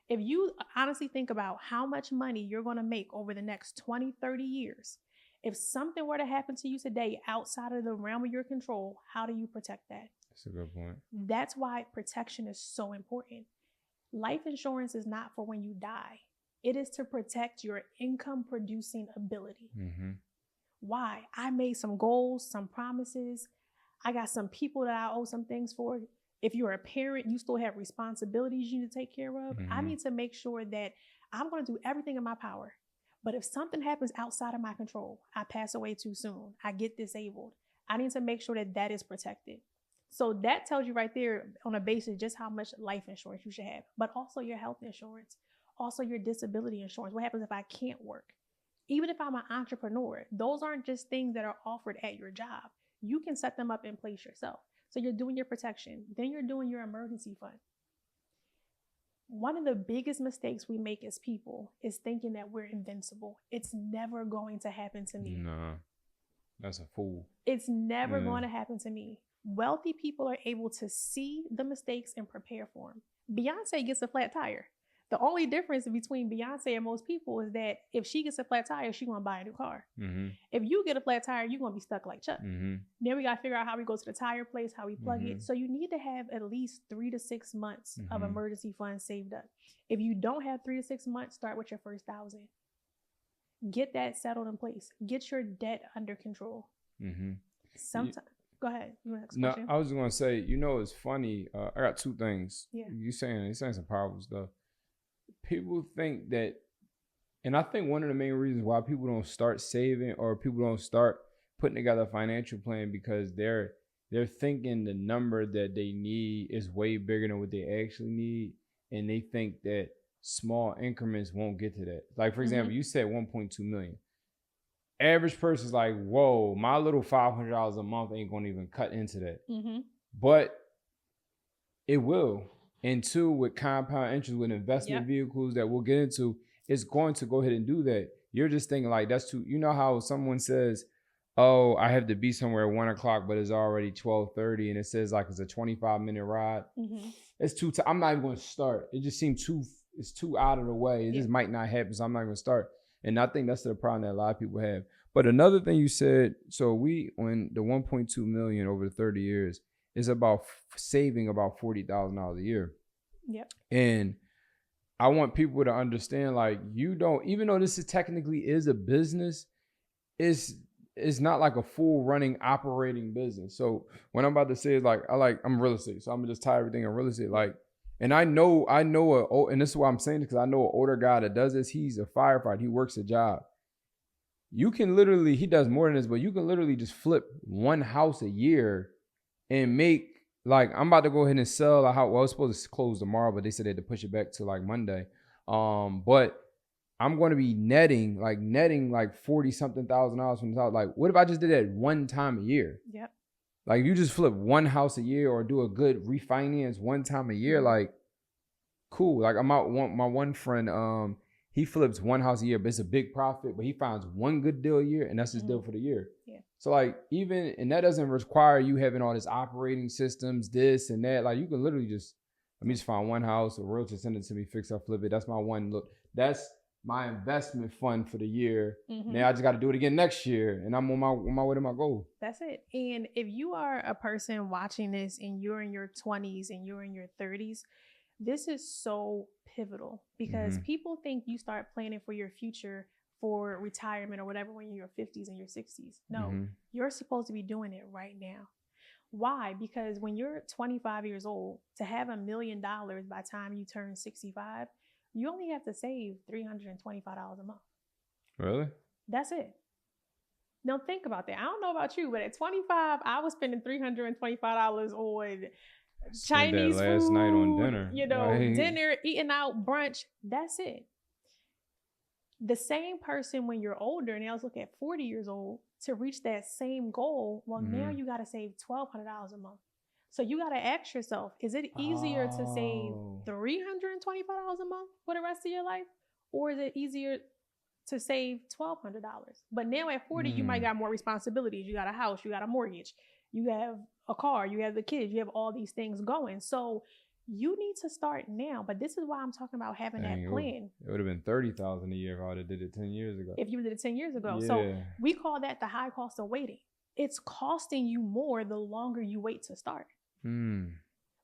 If you honestly think about how much money you're going to make over the next 20, 30 years, if something were to happen to you today outside of the realm of your control, how do you protect that? That's a good point. That's why protection is so important. Life insurance is not for when you die. It is to protect your income producing ability. Why? I made some goals, some promises. I got some people that I owe some things for. If you're a parent, you still have responsibilities you need to take care of. I need to make sure that I'm going to do everything in my power. But if something happens outside of my control, I pass away too soon, I get disabled, I need to make sure that that is protected. So that tells you right there on a basis just how much life insurance you should have, but also your health insurance, also your disability insurance. What happens if I can't work? Even if I'm an entrepreneur, those aren't just things that are offered at your job. You can set them up in place yourself. So you're doing your protection. Then you're doing your emergency fund. One of the biggest mistakes we make as people is thinking that we're invincible. It's never going to happen to me. No, that's a fool. It's never going to happen to me. Wealthy people are able to see the mistakes and prepare for them. Beyonce gets a flat tire. The only difference between Beyonce and most people is that if she gets a flat tire, she's going to buy a new car. If you get a flat tire, you're going to be stuck like Chuck. Then we got to figure out how we go to the tire place, how we plug it. So you need to have at least 3 to 6 months of emergency funds saved up. If you don't have 3 to 6 months, start with your first 1,000. Get that settled in place. Get your debt under control. Sometimes. Go ahead. You want to No, I was going to say, it's funny. I got 2 things. You're saying some powerful stuff. People think that, and I think one of the main reasons why people don't start saving or people don't start putting together a financial plan, because they're thinking the number that they need is way bigger than what they actually need, and they think that small increments won't get to that. Like, for example, you said 1.2 million. Average person's like, whoa, my little $500 a month ain't gonna even cut into that. But it will. And 2, with compound interest, with investment vehicles that we'll get into, it's going to go ahead and do that. You're just thinking like, that's too, how someone says, oh, I have to be somewhere at 1 o'clock, but it's already 12:30, and it says like it's a 25-minute ride. It's too, I'm not even going to start. It just seems it's too out of the way. It just might not happen, so I'm not going to start. And I think that's the problem that a lot of people have. But another thing you said, so when the 1.2 million over the 30 years, is about saving about $40,000 a year. And I want people to understand, like, you don't, even though this technically is a business, it's not like a full running operating business. So what I'm about to say is I'm real estate. So I'm gonna just tie everything in real estate. Like, and I know, and this is why I'm saying this, because I know an older guy that does this. He's a firefighter. He works a job. you can literally, he does more than this, but you can literally just flip one house a year and make, like, I'm about to go ahead and sell a house. Well, it's supposed to close tomorrow, but they said they had to push it back to like Monday. But I'm going to be netting like 40 something thousand dollars from this house. Like, what if I just did that one time a year? Yep. Like, you just flip one house a year or do a good refinance one time a year. Like, cool. Like, my one friend, he flips one house a year, but it's a big profit, but he finds one good deal a year, and that's his deal for the year. Yeah. So, like, and that doesn't require you having all this operating systems, this and that. Like, you can literally just, let me just find one house, a realtor send it to me, fix up, flip it. That's my one look. That's my investment fund for the year. Now I just got to do it again next year, and I'm on my way to my goal. That's it. And if you are a person watching this and you're in your 20s and you're in your 30s, this is so pivotal because people think you start planning for your future for retirement or whatever when you're in your 50s and your 60s. No, you're supposed to be doing it right now. Why? Because when you're 25 years old, to have $1 million by the time you turn 65, you only have to save $325 a month. Really? That's it. Now think about that. I don't know about you, but at 25, I was spending $325 on Chinese food, last night on dinner. Dinner, eating out, brunch. That's it. The same person when you're older, and I was looking at 40 years old, to reach that same goal, well, now you got to save $1,200 a month. So you got to ask yourself, is it easier to save $325 a month for the rest of your life? Or is it easier to save $1,200? But now at 40, you might got more responsibilities. You got a house, you got a mortgage, you have a car, you have the kids, you have all these things going. So you need to start now. But this is why I'm talking about having that plan. It would have been $30,000 a year if I would have did it 10 years ago. If you did it 10 years ago. Yeah. So we call that the high cost of waiting. It's costing you more the longer you wait to start.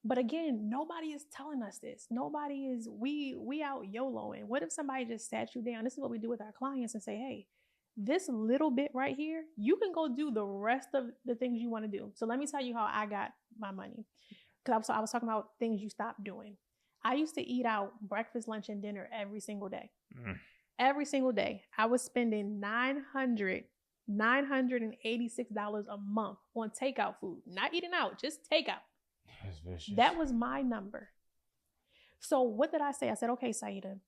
But again, nobody is telling us this. Nobody is, we out YOLOing. What if somebody just sat you down? This is what we do with our clients and say, hey, this little bit right here, you can go do the rest of the things you want to do. So let me tell you how I got my money. Because I was talking about things you stop doing. I used to eat out breakfast, lunch, and dinner every single day. Every single day. I was spending $986 a month on takeout food. Not eating out, just takeout. That's vicious. That was my number. So what did I say? I said, okay, Siedah,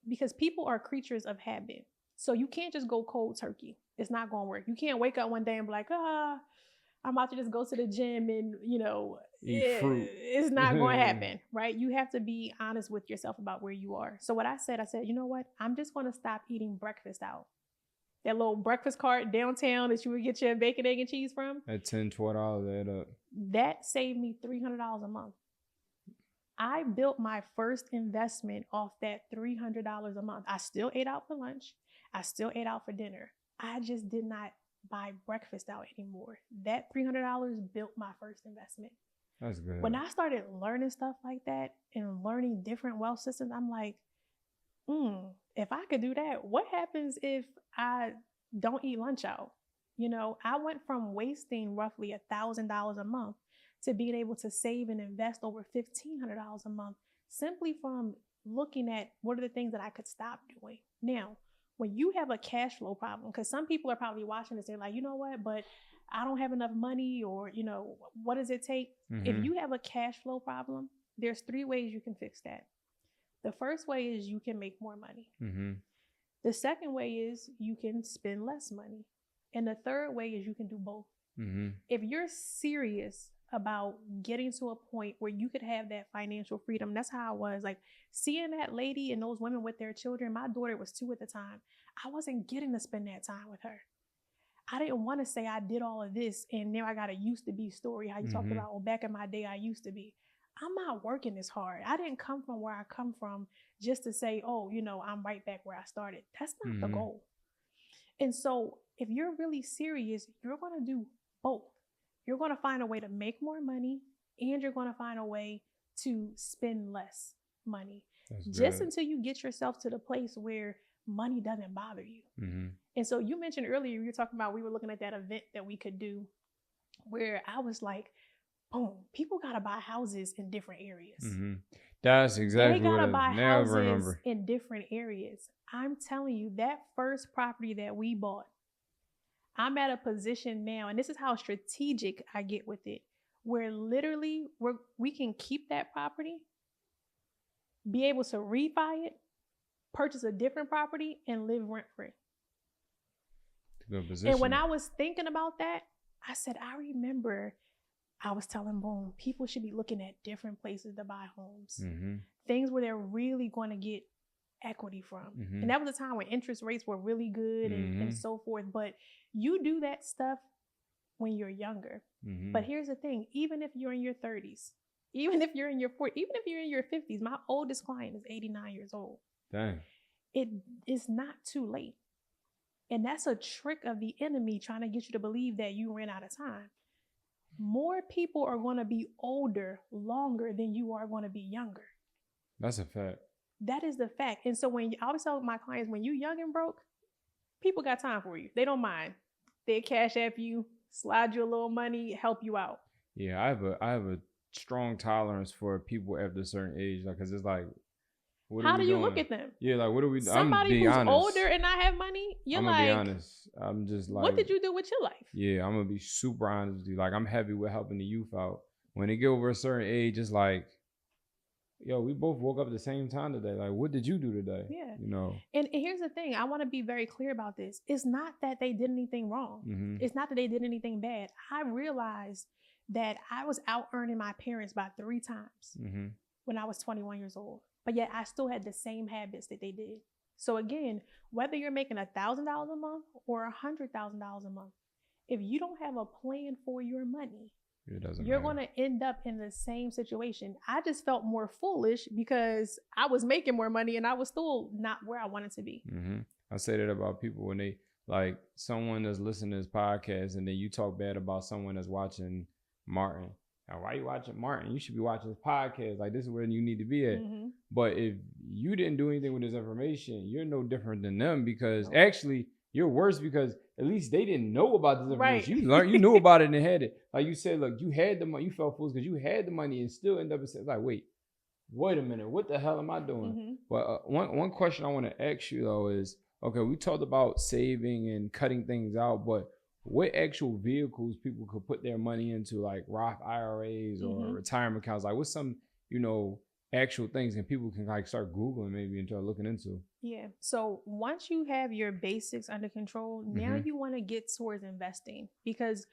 because people are creatures of habit. So you can't just go cold turkey. It's not going to work. You can't wake up one day and be like, I'm about to just go to the gym and, eat fruit. It's not going to happen, right? You have to be honest with yourself about where you are. So what I said, you know what? I'm just going to stop eating breakfast out. That little breakfast cart downtown that you would get your bacon, egg, and cheese from. At $10, $12, add up. That saved me $300 a month. I built my first investment off that $300 a month. I still ate out for lunch. I still ate out for dinner. I just did not buy breakfast out anymore. That $300 built my first investment. That's good. When I started learning stuff like that and learning different wealth systems, I'm like, if I could do that, what happens if I don't eat lunch out? I went from wasting roughly $1,000 a month to being able to save and invest over $1,500 a month simply from looking at what are the things that I could stop doing. Now, when you have a cash flow problem, because some people are probably watching this, they're like, you know what, but I don't have enough money, or, what does it take? If you have a cash flow problem, there's 3 ways you can fix that. The first way is you can make more money. The second way is you can spend less money. And the third way is you can do both. If you're serious about getting to a point where you could have that financial freedom, that's how I was. Like, seeing that lady and those women with their children, my daughter was 2 at the time. I wasn't getting to spend that time with her. I didn't want to say I did all of this and now I got a used to be story, how you talked about, back in my day, I used to be. I'm not working this hard. I didn't come from where I come from just to say, I'm right back where I started. That's not the goal. And so if you're really serious, you're going to do both. You're going to find a way to make more money, and you're going to find a way to spend less money. Just until you get yourself to the place where money doesn't bother you. And so you mentioned earlier, you were talking about, we were looking at that event that we could do where I was like, boom, people got to buy houses in different areas. That's exactly they gotta what buy it is. Now I houses remember. in different areas. I'm telling you, that first property that we bought, I'm at a position now, and this is how strategic I get with it, where literally we can keep that property, be able to refi it, purchase a different property, and live rent free. Good position. And when I was thinking about that, I said, I remember I was telling Boom, people should be looking at different places to buy homes. Mm-hmm. Things where they're really going to get equity from. Mm-hmm. And that was a time when interest rates were really good and so forth. But you do that stuff when you're younger. Mm-hmm. But here's the thing, even if you're in your 30s, even if you're in your 40s, even if you're in your 50s, my oldest client is 89 years old. Dang. It is not too late. And that's a trick of the enemy trying to get you to believe that you ran out of time. More people are going to be older longer than you are going to be younger. That's a fact. That is the fact. And so I always tell my clients, when you young and broke, people got time for you. They don't mind. They cash app you, slide you a little money, help you out. Yeah, I have a strong tolerance for people after a certain age, like, cause it's like, how do you look at them? Yeah, like, what are we? Somebody who's honest. older and not have money, I'm gonna be honest. I'm just like, what did you do with your life? Yeah, I'm gonna be super honest with you. Like, I'm happy with helping the youth out. When they get over a certain age, it's like, yo, we both woke up at the same time today. Like, what did you do today? Yeah. You know. And here's the thing. I want to be very clear about this. It's not that they did anything wrong. Mm-hmm. It's not that they did anything bad. I realized that I was out earning my parents by 3 times when I was 21 years old. But yet I still had the same habits that they did. So again, whether you're making $1,000 a month or $100,000 a month, if you don't have a plan for your money, you're going to end up in the same situation. I just felt more foolish because I was making more money and I was still not where I wanted to be. Mm-hmm. I say that about people when they, like, someone that's listening to this podcast and then you talk bad about someone that's watching Martin. Now, why are you watching Martin? You should be watching this podcast. Like, this is where you need to be at. Mm-hmm. But if you didn't do anything with this information, you're no different than them, because actually you're worse, because at least they didn't know about this information. Right. You knew about it and had it. Like you said, look, you had the money. You felt foolish because you had the money and still end up like, wait a minute. What the hell am I doing? Mm-hmm. But one question I want to ask you, though, is, okay, we talked about saving and cutting things out, but what actual vehicles people could put their money into, like Roth IRAs or retirement accounts? Like, what's some, actual things and people can like start Googling maybe and start looking into? Yeah. So once you have your basics under control, now you want to get towards investing, because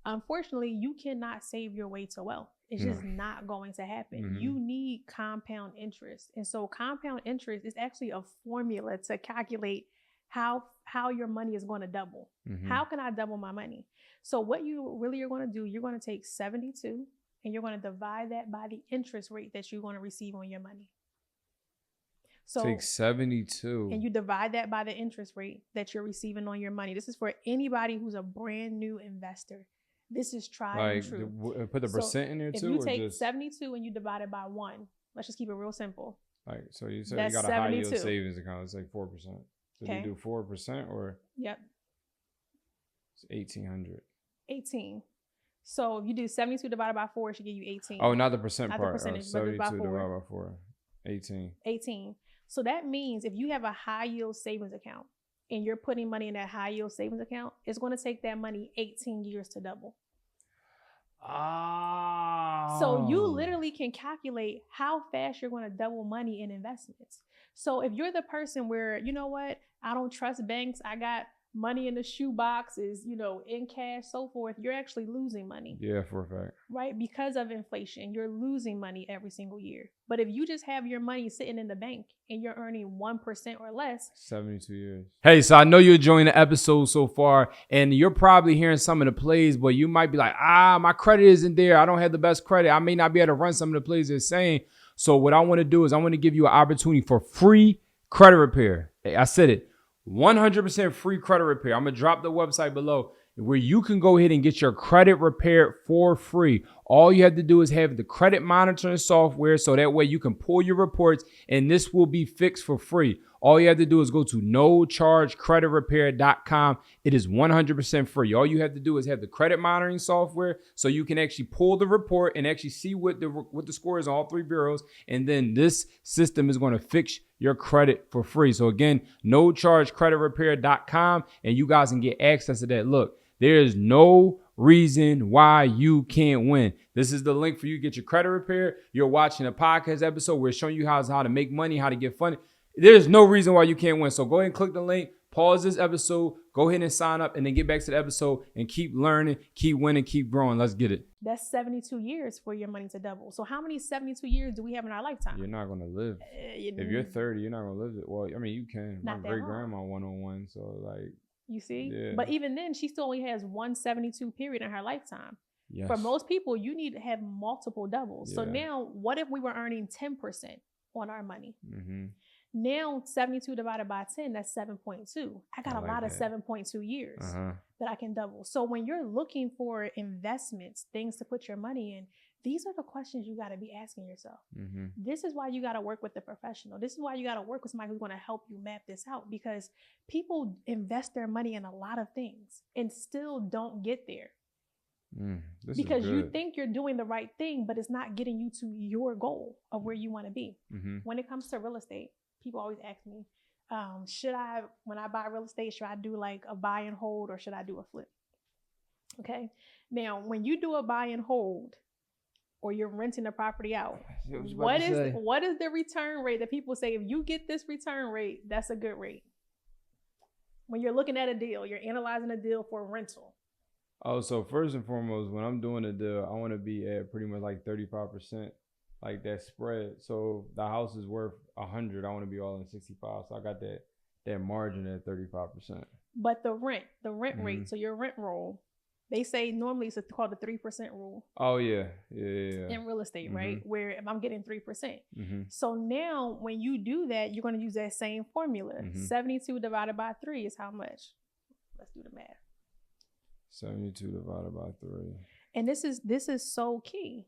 unfortunately you cannot save your way to wealth. It's just not going to happen. You need compound interest. And so compound interest is actually a formula to calculate how your money is going to double. How can I double my money? So what you really are going to do, you're going to take 72 and you're going to divide that by the interest rate that you're going to receive on your money. So take 72 and you divide that by the interest rate that you're receiving on your money. This is for anybody who's a brand new investor. This is tried and true. Put the percent in there too? If you take 72 and you divide it by 1, let's just keep it real simple. Like, so you said you got a high yield savings account. It's like 4%. So you do 4% or? Yep. It's 1,800. 18. So if you do 72 divided by 4, it should give you 18. Oh, not the percent not part. The percentage, 72 divided by 4. 18. 18. So that means if you have a high yield savings account and you're putting money in that high yield savings account, it's going to take that money 18 years to double. Oh. So you literally can calculate how fast you're going to double money in investments. So if you're the person where, you know what, I don't trust banks, I got money in the shoe boxes, in cash, so forth, you're actually losing money. Yeah, for a fact. Right? Because of inflation, you're losing money every single year. But if you just have your money sitting in the bank and you're earning 1% or less. 72 years. Hey, so I know you're enjoying the episode so far, and you're probably hearing some of the plays, but you might be like, my credit isn't there. I don't have the best credit. I may not be able to run some of the plays they're saying. So what I want to do is I want to give you an opportunity for free credit repair. I said it. 100% free credit repair. I'm going to drop the website below. where you can go ahead and get your credit repaired for free. All you have to do is have the credit monitoring software so that way you can pull your reports and this will be fixed for free. All you have to do is go to nochargecreditrepair.com. It is 100% free. All you have to do is have the credit monitoring software so you can actually pull the report and actually see what the score is on all 3 bureaus. And then this system is going to fix your credit for free. So again, nochargecreditrepair.com, and you guys can get access to that. Look, there is no reason why you can't win. This is the link for you to get your credit repaired. You're watching a podcast episode where it's showing you how to make money, how to get funded. There's no reason why you can't win. So go ahead and click the link, pause this episode, go ahead and sign up, and then get back to the episode and keep learning, keep winning, keep growing. Let's get it. That's 72 years for your money to double. So how many 72 years do we have in our lifetime? You're not going to live. If you're 30, you're not going to live it. Well, I mean, you can. My great-grandma 101, so like. You see? Yeah. But even then, she still only has 172 period in her lifetime. Yes. For most people, you need to have multiple doubles. Yeah. So now, what if we were earning 10% on our money? Mm-hmm. Now, 72 divided by 10, that's 7.2. I got a lot of 7.2 years that I can double. So when you're looking for investments, things to put your money in, these are the questions you got to be asking yourself. Mm-hmm. This is why you got to work with the professional. This is why you got to work with somebody who's going to help you map this out, because people invest their money in a lot of things and still don't get there. Because you think you're doing the right thing, but it's not getting you to your goal of where you want to be. Mm-hmm. When it comes to real estate, people always ask me, when I buy real estate, should I do like a buy and hold or should I do a flip? Okay. Now, when you do a buy and hold or you're renting the property out, what is the return rate that people say, if you get this return rate, that's a good rate? When you're looking at a deal, you're analyzing a deal for rental. Oh, so first and foremost, when I'm doing a deal, I want to be at pretty much like 35%. Like that spread. So the house is worth 100. I want to be all in 65. So I got that margin at 35%. But the rent rate, so your rent roll, they say normally it's called the 3% rule. Oh yeah. In real estate, right? Where if I'm getting 3%. So now when you do that, you're going to use that same formula. 72 divided by 3 is how much? Let's do the math. 72 divided by 3. And this is so key.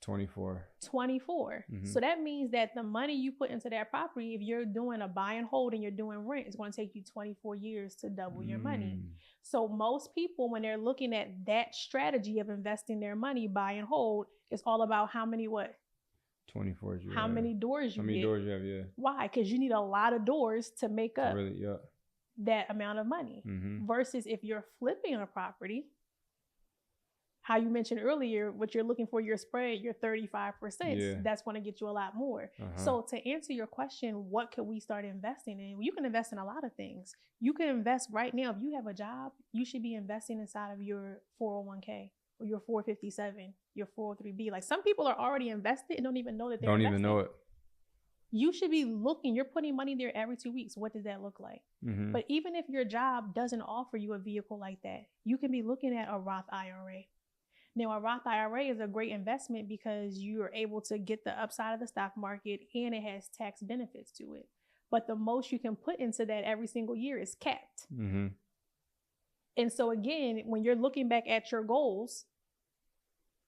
24. So that means that the money you put into that property, if you're doing a buy and hold and you're doing rent, it's going to take you 24 years to double your money. So most people, when they're looking at that strategy of investing their money, buy and hold, it's all about how many 24 you how have. many doors you How many get. doors you have, yeah. Why? Because you need a lot of doors to make up that amount of money. Versus if you're flipping a property, how you mentioned earlier, what you're looking for your spread, your 35%, that's going to get you a lot more. So to answer your question, what could we start investing in? You can invest in a lot of things. You can invest right now. If you have a job, you should be investing inside of your 401k or your 457, your 403b. Like some people are already invested and don't even know that they're investing. Don't even know it. You should be looking, you're putting money there every 2 weeks. What does that look like? But even if your job doesn't offer you a vehicle like that, you can be looking at a Roth IRA. Now, a Roth IRA is a great investment because you are able to get the upside of the stock market and it has tax benefits to it. But the most you can put into that every single year is capped. And so again, when you're looking back at your goals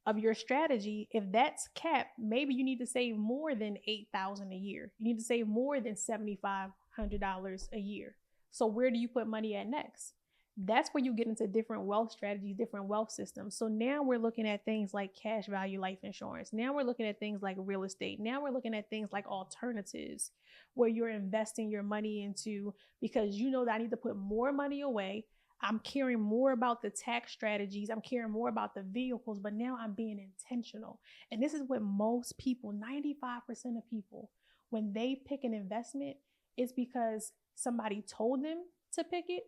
of your strategy, if that's capped, maybe you need to save more than $8,000 a year. You need to save more than $7,500 a year. So where do you put money at next? That's where you get into different wealth strategies, different wealth systems. So now we're looking at things like cash value life insurance. Now we're looking at things like real estate. Now we're looking at things like alternatives where you're investing your money into, because you know that I need to put more money away. I'm caring more about the tax strategies. I'm caring more about the vehicles, but now I'm being intentional. And this is what most people, 95% of people, when they pick an investment, it's because somebody told them to pick it.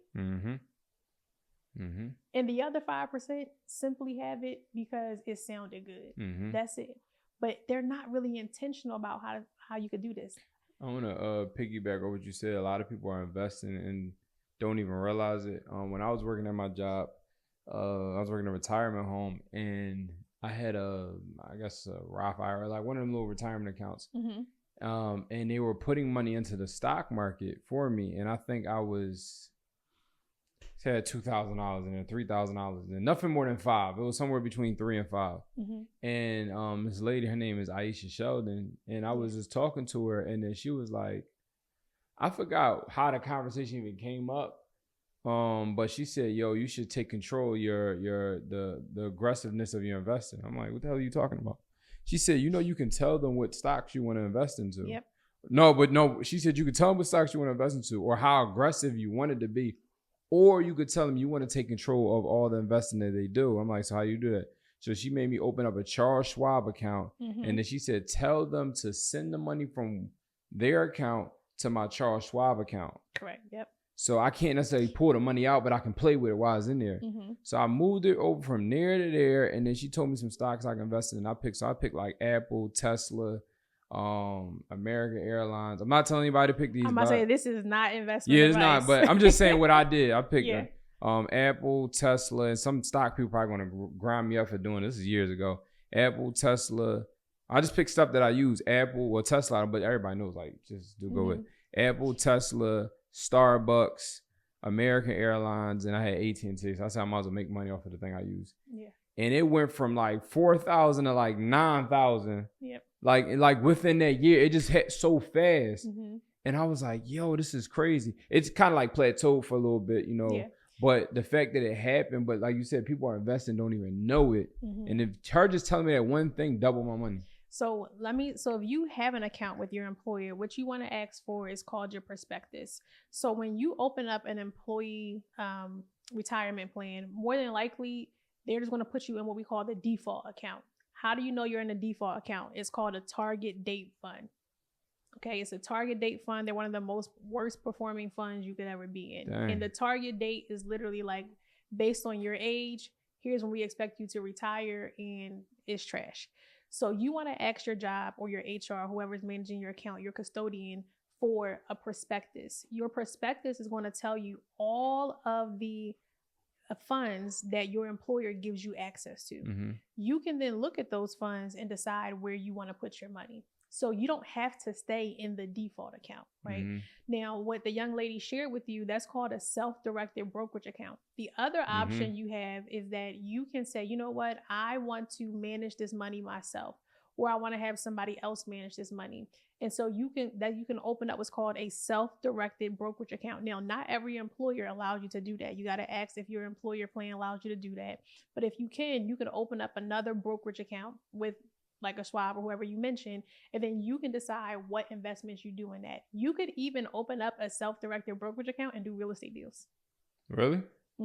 And the other 5% simply have it because it sounded good. That's it. But they're not really intentional about how you could do this. I want to piggyback on what you said. A lot of people are investing and don't even realize it. When I was working at my job, I was working in a retirement home, and I had a Roth IRA, like one of them little retirement accounts. And they were putting money into the stock market for me. And I think I was had $2,000 in there, $3,000 in there, nothing more than $5. It was somewhere between $3 and $5. And this lady, her name is Aisha Sheldon, and I was just talking to her, and then she was like, I forgot how the conversation even came up. But she said, yo, you should take control of the aggressiveness of your investing. I'm like, what the hell are you talking about? She said, you can tell them what stocks you want to invest into. Yep. No, she said you could tell them what stocks you want to invest into or how aggressive you want it to be. Or you could tell them you want to take control of all the investing that they do. I'm like, so how you do that? So she made me open up a Charles Schwab account. And then she said, tell them to send the money from their account to my Charles Schwab account. Correct. Yep. So I can't necessarily pull the money out, but I can play with it while it's in there. So I moved it over from there to there. And then she told me some stocks I can invest in. I picked like Apple, Tesla, American Airlines. I'm not telling anybody to pick these. I'm about to say this is not investment advice. It's not, but I'm just saying what I did. I picked Apple, Tesla, and some stock people probably going to grind me up for doing this. Is years ago. Apple, Tesla. I just picked stuff that I use. Apple or Tesla, but everybody knows, like, just do go with Apple, Tesla, Starbucks, American Airlines, and I had AT&T. So I said I might as well make money off of the thing I use. Yeah. And it went from like 4,000 to like 9,000. Yep. Like within that year, it just hit so fast. And I was like, yo, this is crazy. It's kind of like plateaued for a little bit, Yeah. But the fact that it happened, but like you said, people are investing, don't even know it. And if her just telling me that one thing, double my money. So if you have an account with your employer, what you want to ask for is called your prospectus. So when you open up an employee retirement plan, more than likely, they're just going to put you in what we call the default account. How do you know you're in a default account? It's called a target date fund. Okay, it's a target date fund. They're one of the most worst performing funds you could ever be in. Dang. And the target date is literally like based on your age. Here's when we expect you to retire, and it's trash. So you want to ask your job or your HR, whoever's managing your account, your custodian, for a prospectus. Your prospectus is going to tell you all of the funds that your employer gives you access to. You can then look at those funds and decide where you want to put your money. So you don't have to stay in the default account, right? Now, what the young lady shared with you, that's called a self-directed brokerage account. The other option you have is that you can say, you know what, I want to manage this money myself, or I want to have somebody else manage this money. And so you can open up what's called a self-directed brokerage account. Now, not every employer allows you to do that. You got to ask if your employer plan allows you to do that. But if you can open up another brokerage account with like a Schwab or whoever you mentioned, and then you can decide what investments you do in that. You could even open up a self-directed brokerage account and do real estate deals. Really? I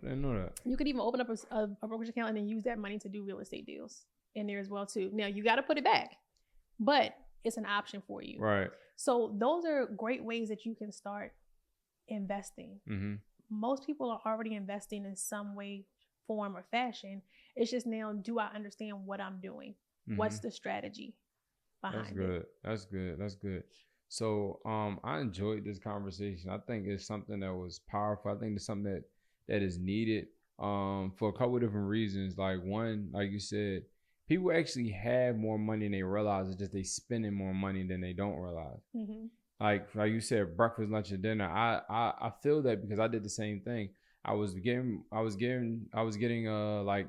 didn't know that. You could even open up a brokerage account and then use that money to do real estate deals in there as well too. Now you got to put it back, but it's an option for you. Right. So those are great ways that you can start investing. Most people are already investing in some way, form, or fashion. It's just now, do I understand what I'm doing? What's the strategy behind it? That's good. So I enjoyed this conversation. I think it's something that was powerful. I think it's something that is needed for a couple of different reasons. Like one, like you said, people actually have more money than they realize. It's just they spending more money than they don't realize. Like you said, breakfast, lunch, and dinner. I feel that because I did the same thing. I was getting like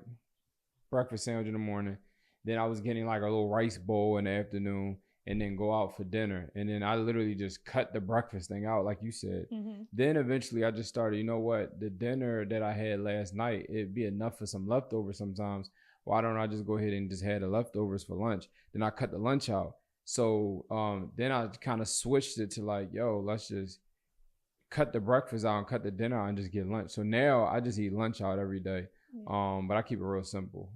breakfast sandwich in the morning. Then I was getting like a little rice bowl in the afternoon, and then go out for dinner. And then I literally just cut the breakfast thing out, like you said. Then eventually I just started, you know what? The dinner that I had last night, it'd be enough for some leftovers sometimes. Why don't I just go ahead and just have the leftovers for lunch? Then I cut the lunch out. So then I kind of switched it to like, yo, let's just cut the breakfast out and cut the dinner out and just get lunch. So now I just eat lunch out every day. But I keep it real simple.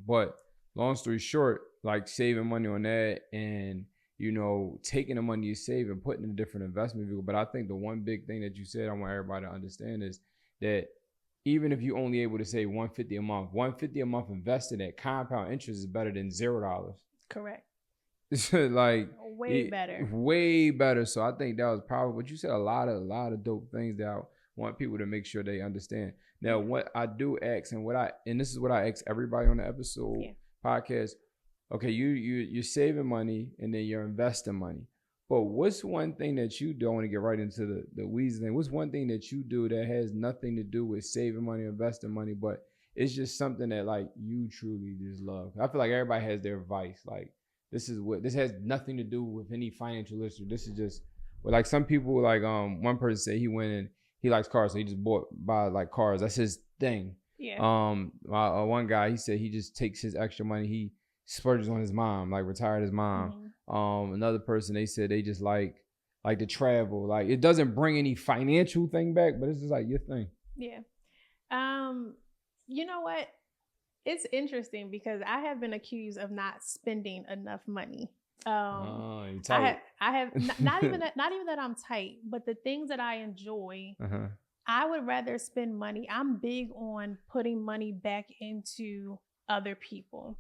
But long story short, like saving money on that and, you know, taking the money you save and putting in a different investment vehicle. But I think the one big thing that you said I want everybody to understand is that even if you only able to save $150 a month, $150 a month invested at compound interest is better than $0. Correct. Like way better. So I think that was powerful. But you said a lot of dope things that I want people to make sure they understand. Now, what I do ask and this is what I ask everybody on the episode podcast. Okay, you're saving money and then you're investing money. But what's one thing that you do? I want to get right into the weeds thing. What's one thing that you do that has nothing to do with saving money, investing money, but it's just something that like you truly just love? I feel like everybody has their vice. Like this has nothing to do with any financial issue. This is just, but like some people, like one person said he went and he likes cars, so he just buy like cars. That's his thing. Yeah. One guy, he said he just takes his extra money, he splurges on his mom, like retired his mom. Another person, they said they just like to travel. Like it doesn't bring any financial thing back, but it's just like your thing. Yeah. You know what? It's interesting because I have been accused of not spending enough money. You're tight. I have not even that I'm tight, but the things that I enjoy, I would rather spend money. I'm big on putting money back into other people.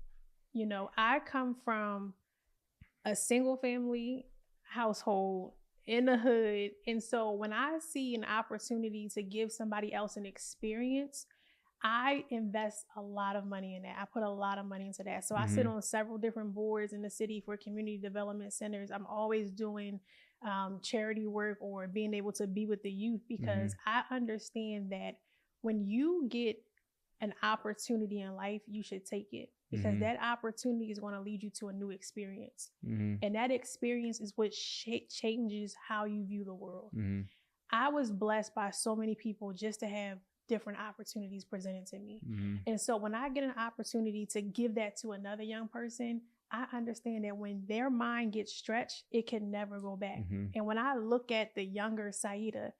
You know, I come from a single family household in the hood. And so when I see an opportunity to give somebody else an experience, I invest a lot of money in that. I put a lot of money into that. So I sit on several different boards in the city for community development centers. I'm always doing charity work or being able to be with the youth because I understand that when you get an opportunity in life, you should take it because that opportunity is going to lead you to a new experience. And that experience is what changes how you view the world. I was blessed by so many people just to have different opportunities presented to me. And so when I get an opportunity to give that to another young person, I understand that when their mind gets stretched, it can never go back. And when I look at the younger Siedah,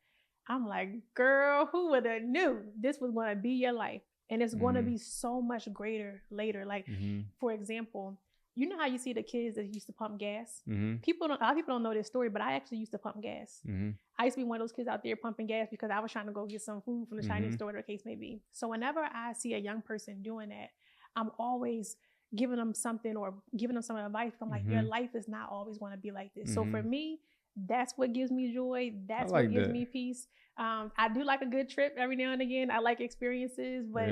I'm like, girl, who would have knew this was going to be your life? And it's going to be so much greater later. Like, for example, you know how you see the kids that used to pump gas? A lot of people don't know this story, but I actually used to pump gas. I used to be one of those kids out there pumping gas because I was trying to go get some food from the Chinese store, whatever the case may be. So whenever I see a young person doing that, I'm always giving them something or giving them some advice. I'm like, your life is not always going to be like this. So for me, that's what gives me joy. That's what gives me peace. I do like a good trip every now and again. I like experiences, but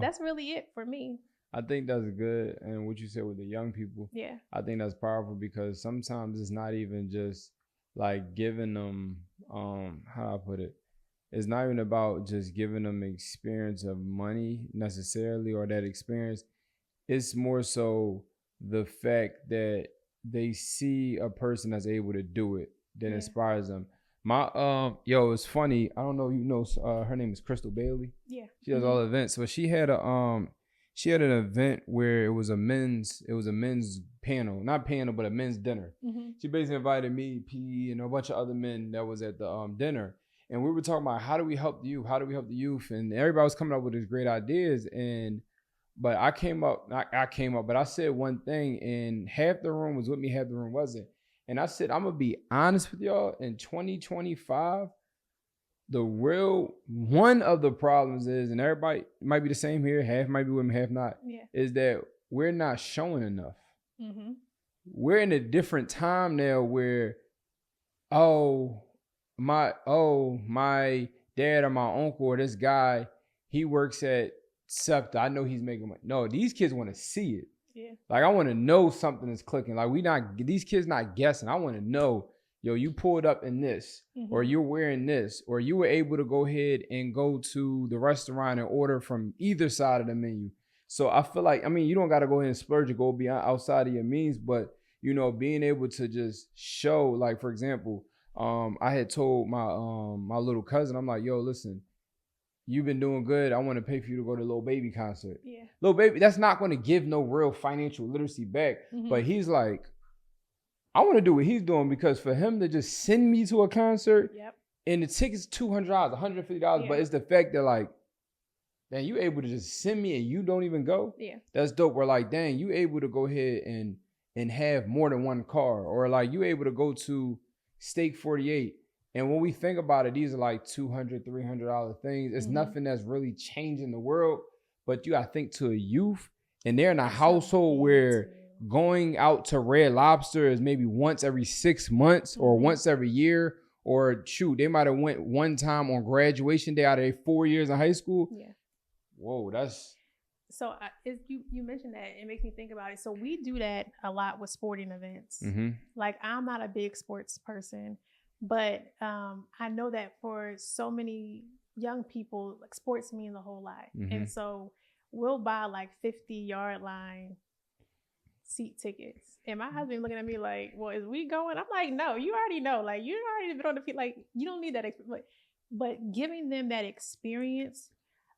that's really it for me. I think that's good. And what you said with the young people, I think that's powerful because sometimes it's not even just like giving them, how I put it, it's not even about just giving them experience of money necessarily or that experience. It's more so the fact that they see a person that's able to do it that inspires them. It's funny. I don't know, you know, her name is Crystal Bailey. Yeah. She does all the events. So she had an event where it was a men's panel, not panel, but a men's dinner. She basically invited me, P, and a bunch of other men that was at the dinner. And we were talking about how do we help the youth? And everybody was coming up with these great ideas. But I said one thing and half the room was with me, half the room wasn't. And I said, I'm going to be honest with y'all, in 2025, one of the problems is, and everybody might be the same here, half might be women, half not, is that we're not showing enough. We're in a different time now where, my dad or my uncle or this guy, he works at SEPTA. I know he's making money. No, these kids want to see it. Like, I want to know something is clicking. Like, these kids not guessing. I want to know, yo, you pulled up in this, or you're wearing this, or you were able to go ahead and go to the restaurant and order from either side of the menu. So I feel like, I mean, you don't got to go ahead and splurge or go beyond outside of your means, but, you know, being able to just show, like, for example, I had told my little cousin, I'm like, yo, listen, you've been doing good. I want to pay for you to go to Lil Baby concert. Lil Baby, that's not going to give no real financial literacy back. But he's like, I want to do what he's doing because for him to just send me to a concert and the ticket's $200, $150, but it's the fact that like, dang, you able to just send me and you don't even go? That's dope. We're like, dang, you able to go ahead and have more than one car, or like you able to go to Steak 48. And when we think about it, these are like $200, $300 things. It's nothing that's really changing the world. But you got to think to a youth, and they're in a household where going out to Red Lobster is maybe once every 6 months or once every year. Or shoot, they might have went one time on graduation day out of their 4 years in high school. Whoa, that's So you mentioned that, it makes me think about it. So we do that a lot with sporting events. Mm-hmm. Like, I'm not a big sports person, but I know that for so many young people, like, sports means a whole lot. Mm-hmm. And so we'll buy like 50-yard line seat tickets. And my husband looking at me like, well, is we going? I'm like, no, you already know. Like, you already been on the field. Like, you don't need that. But giving them that experience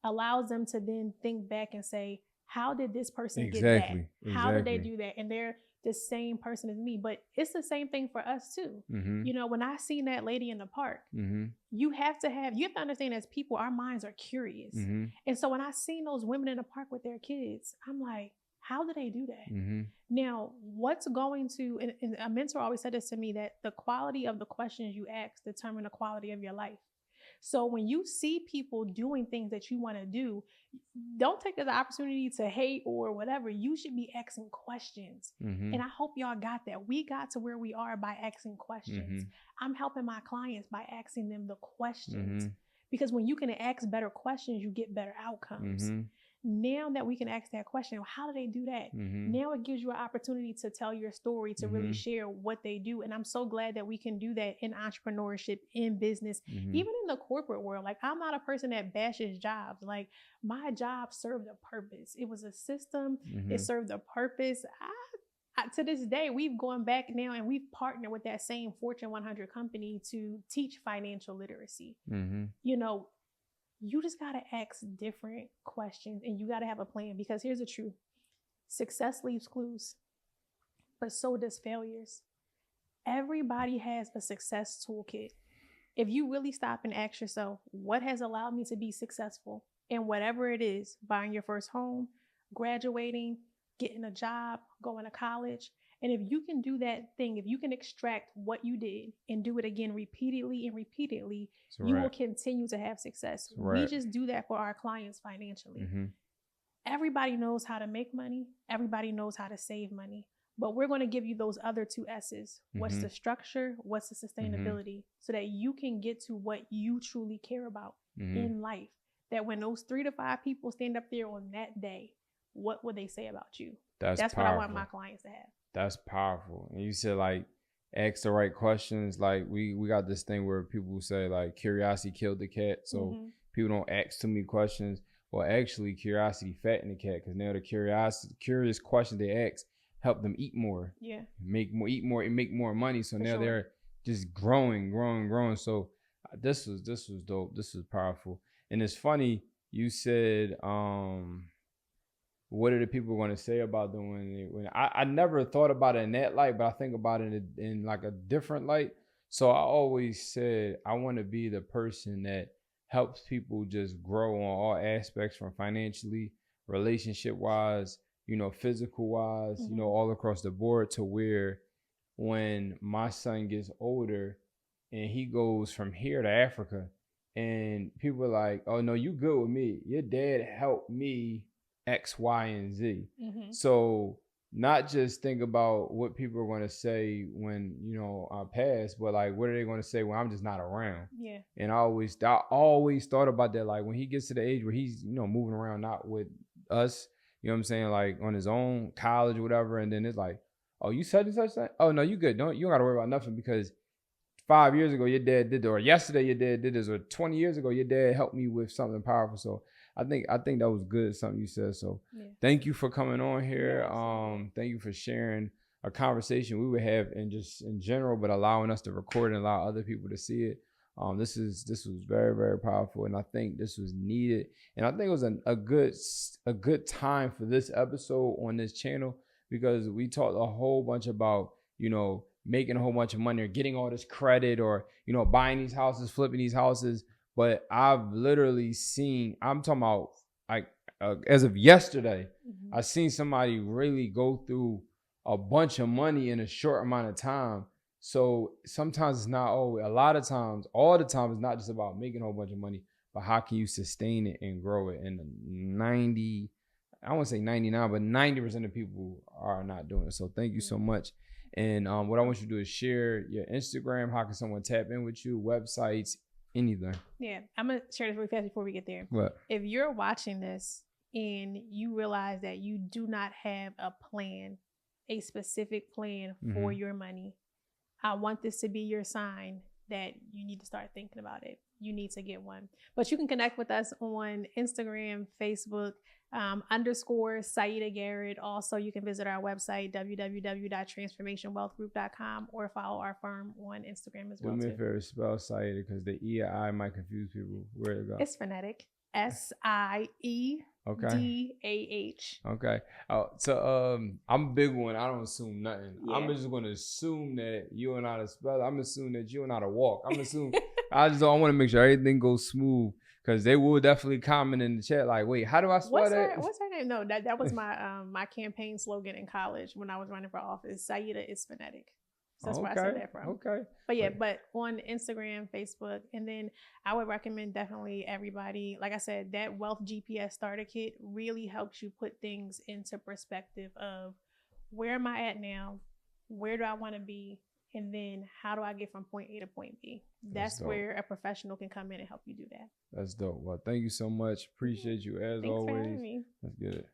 allows them to then think back and say, how did this person get that? How did they do that? And they're the same person as me. But it's the same thing for us too. Mm-hmm. You know, when I seen that lady in the park, mm-hmm. you have to understand, as people, our minds are curious. Mm-hmm. And so when I seen those women in the park with their kids, I'm like, how do they do that? Mm-hmm. Now, what's going to, and a mentor always said this to me, that the quality of the questions you ask determine the quality of your life. So when you see people doing things that you want to do, don't take it as an opportunity to hate or whatever. You should be asking questions. Mm-hmm. And I hope y'all got that. We got to where we are by asking questions. Mm-hmm. I'm helping my clients by asking them the questions. Mm-hmm. Because when you can ask better questions, you get better outcomes. Mm-hmm. Now that we can ask that question, how do they do that? Mm-hmm. Now it gives you an opportunity to tell your story, to really share what they do. And I'm so glad that we can do that in entrepreneurship, in business, even in the corporate world. Like, I'm not a person that bashes jobs. Like, my job served a purpose. It was a system. It served a purpose. To this day, we've gone back now and we've partnered with that same Fortune 100 company to teach financial literacy. You know, you just got to ask different questions, and you got to have a plan, because here's the truth. Success leaves clues, but so does failures. Everybody has a success toolkit. If you really stop and ask yourself, what has allowed me to be successful in whatever it is, buying your first home, graduating, getting a job, going to college. And if you can do that thing, if you can extract what you did and do it again repeatedly and repeatedly, you will continue to have success. We just do that for our clients financially. Everybody knows how to make money. Everybody knows how to save money. But we're going to give you those other two S's. What's the structure? What's the sustainability? So that you can get to what you truly care about in life. That when those 3 to 5 people stand up there on that day, what would they say about you? That's what I want my clients to have. That's powerful. And you said, like, ask the right questions. Like, we got this thing where people say, like, curiosity killed the cat. So people don't ask too many questions. Well, actually, curiosity fattened the cat, because now the curious questions they ask help them eat more. Yeah. Eat more, and make more money. So now they're just growing. So this was dope. This was powerful. And it's funny, you said, what are the people going to say about doing it? When I never thought about it in that light, but I think about it in like a different light. So I always said I want to be the person that helps people just grow on all aspects, from financially, relationship wise, you know, physical wise, you know, all across the board, to where when my son gets older and he goes from here to Africa, and people are like, oh no, you good with me. Your dad helped me X, Y, and Z. So not just think about what people are going to say when, you know, I pass, but like, what are they going to say when I'm just not around? Yeah. And I always thought about that. Like, when he gets to the age where he's, you know, moving around, not with us, you know what I'm saying? Like, on his own, college or whatever. And then it's like, oh, you such and such thing? Oh no, you good. You don't got to worry about nothing, because 5 years ago, your dad did this, or yesterday your dad did this, or 20 years ago, your dad helped me with something powerful. So I think that was good, something you said. So thank you for coming on here. Thank you for sharing a conversation we would have in general, but allowing us to record and allow other people to see it. This was very, very powerful, and I think this was needed. And I think it was a good time for this episode on this channel, because we talked a whole bunch about, you know, making a whole bunch of money, or getting all this credit, or, you know, buying these houses, flipping these houses. But I've literally seen, I'm talking about, like, as of yesterday, I seen somebody really go through a bunch of money in a short amount of time. So sometimes it's not always, all the time, it's not just about making a whole bunch of money, but how can you sustain it and grow it? And I won't say 99, but 90% of people are not doing it. So thank you so much. And what I want you to do is share your Instagram. How can someone tap in with you? Websites, anything. Yeah, I'm going to share this really fast before we get there. What? If you're watching this and you realize that you do not have a plan, a specific plan for your money, I want this to be your sign that you need to start thinking about it. You need to get one. But you can connect with us on Instagram, Facebook, _ Siedah Garrett. Also, you can visit our website, www.transformationwealthgroup.com, or follow our firm on Instagram as well. Do me a favor, spell Siedah, because the E and I might confuse people. Where to go? It's phonetic. SIEDAH. Okay. So I'm a big one. I don't assume nothing. Yeah. I'm just gonna assume that you and I to spell. I'm assuming that you and I to walk. I'm assuming. I want to make sure everything goes smooth, because they will definitely comment in the chat like, "Wait, how do I spell that?" What's her name? No, that was my my campaign slogan in college when I was running for office. Siedah is phonetic. So that's where I said that from. Okay. But yeah, but on Instagram, Facebook, and then I would recommend definitely everybody, like I said, that Wealth GPS Starter Kit really helps you put things into perspective of where am I at now? Where do I want to be? And then how do I get from point A to point B? That's where a professional can come in and help you do that. That's dope. Well, thank you so much. Appreciate you as Thanks always. for having me. Let's get it.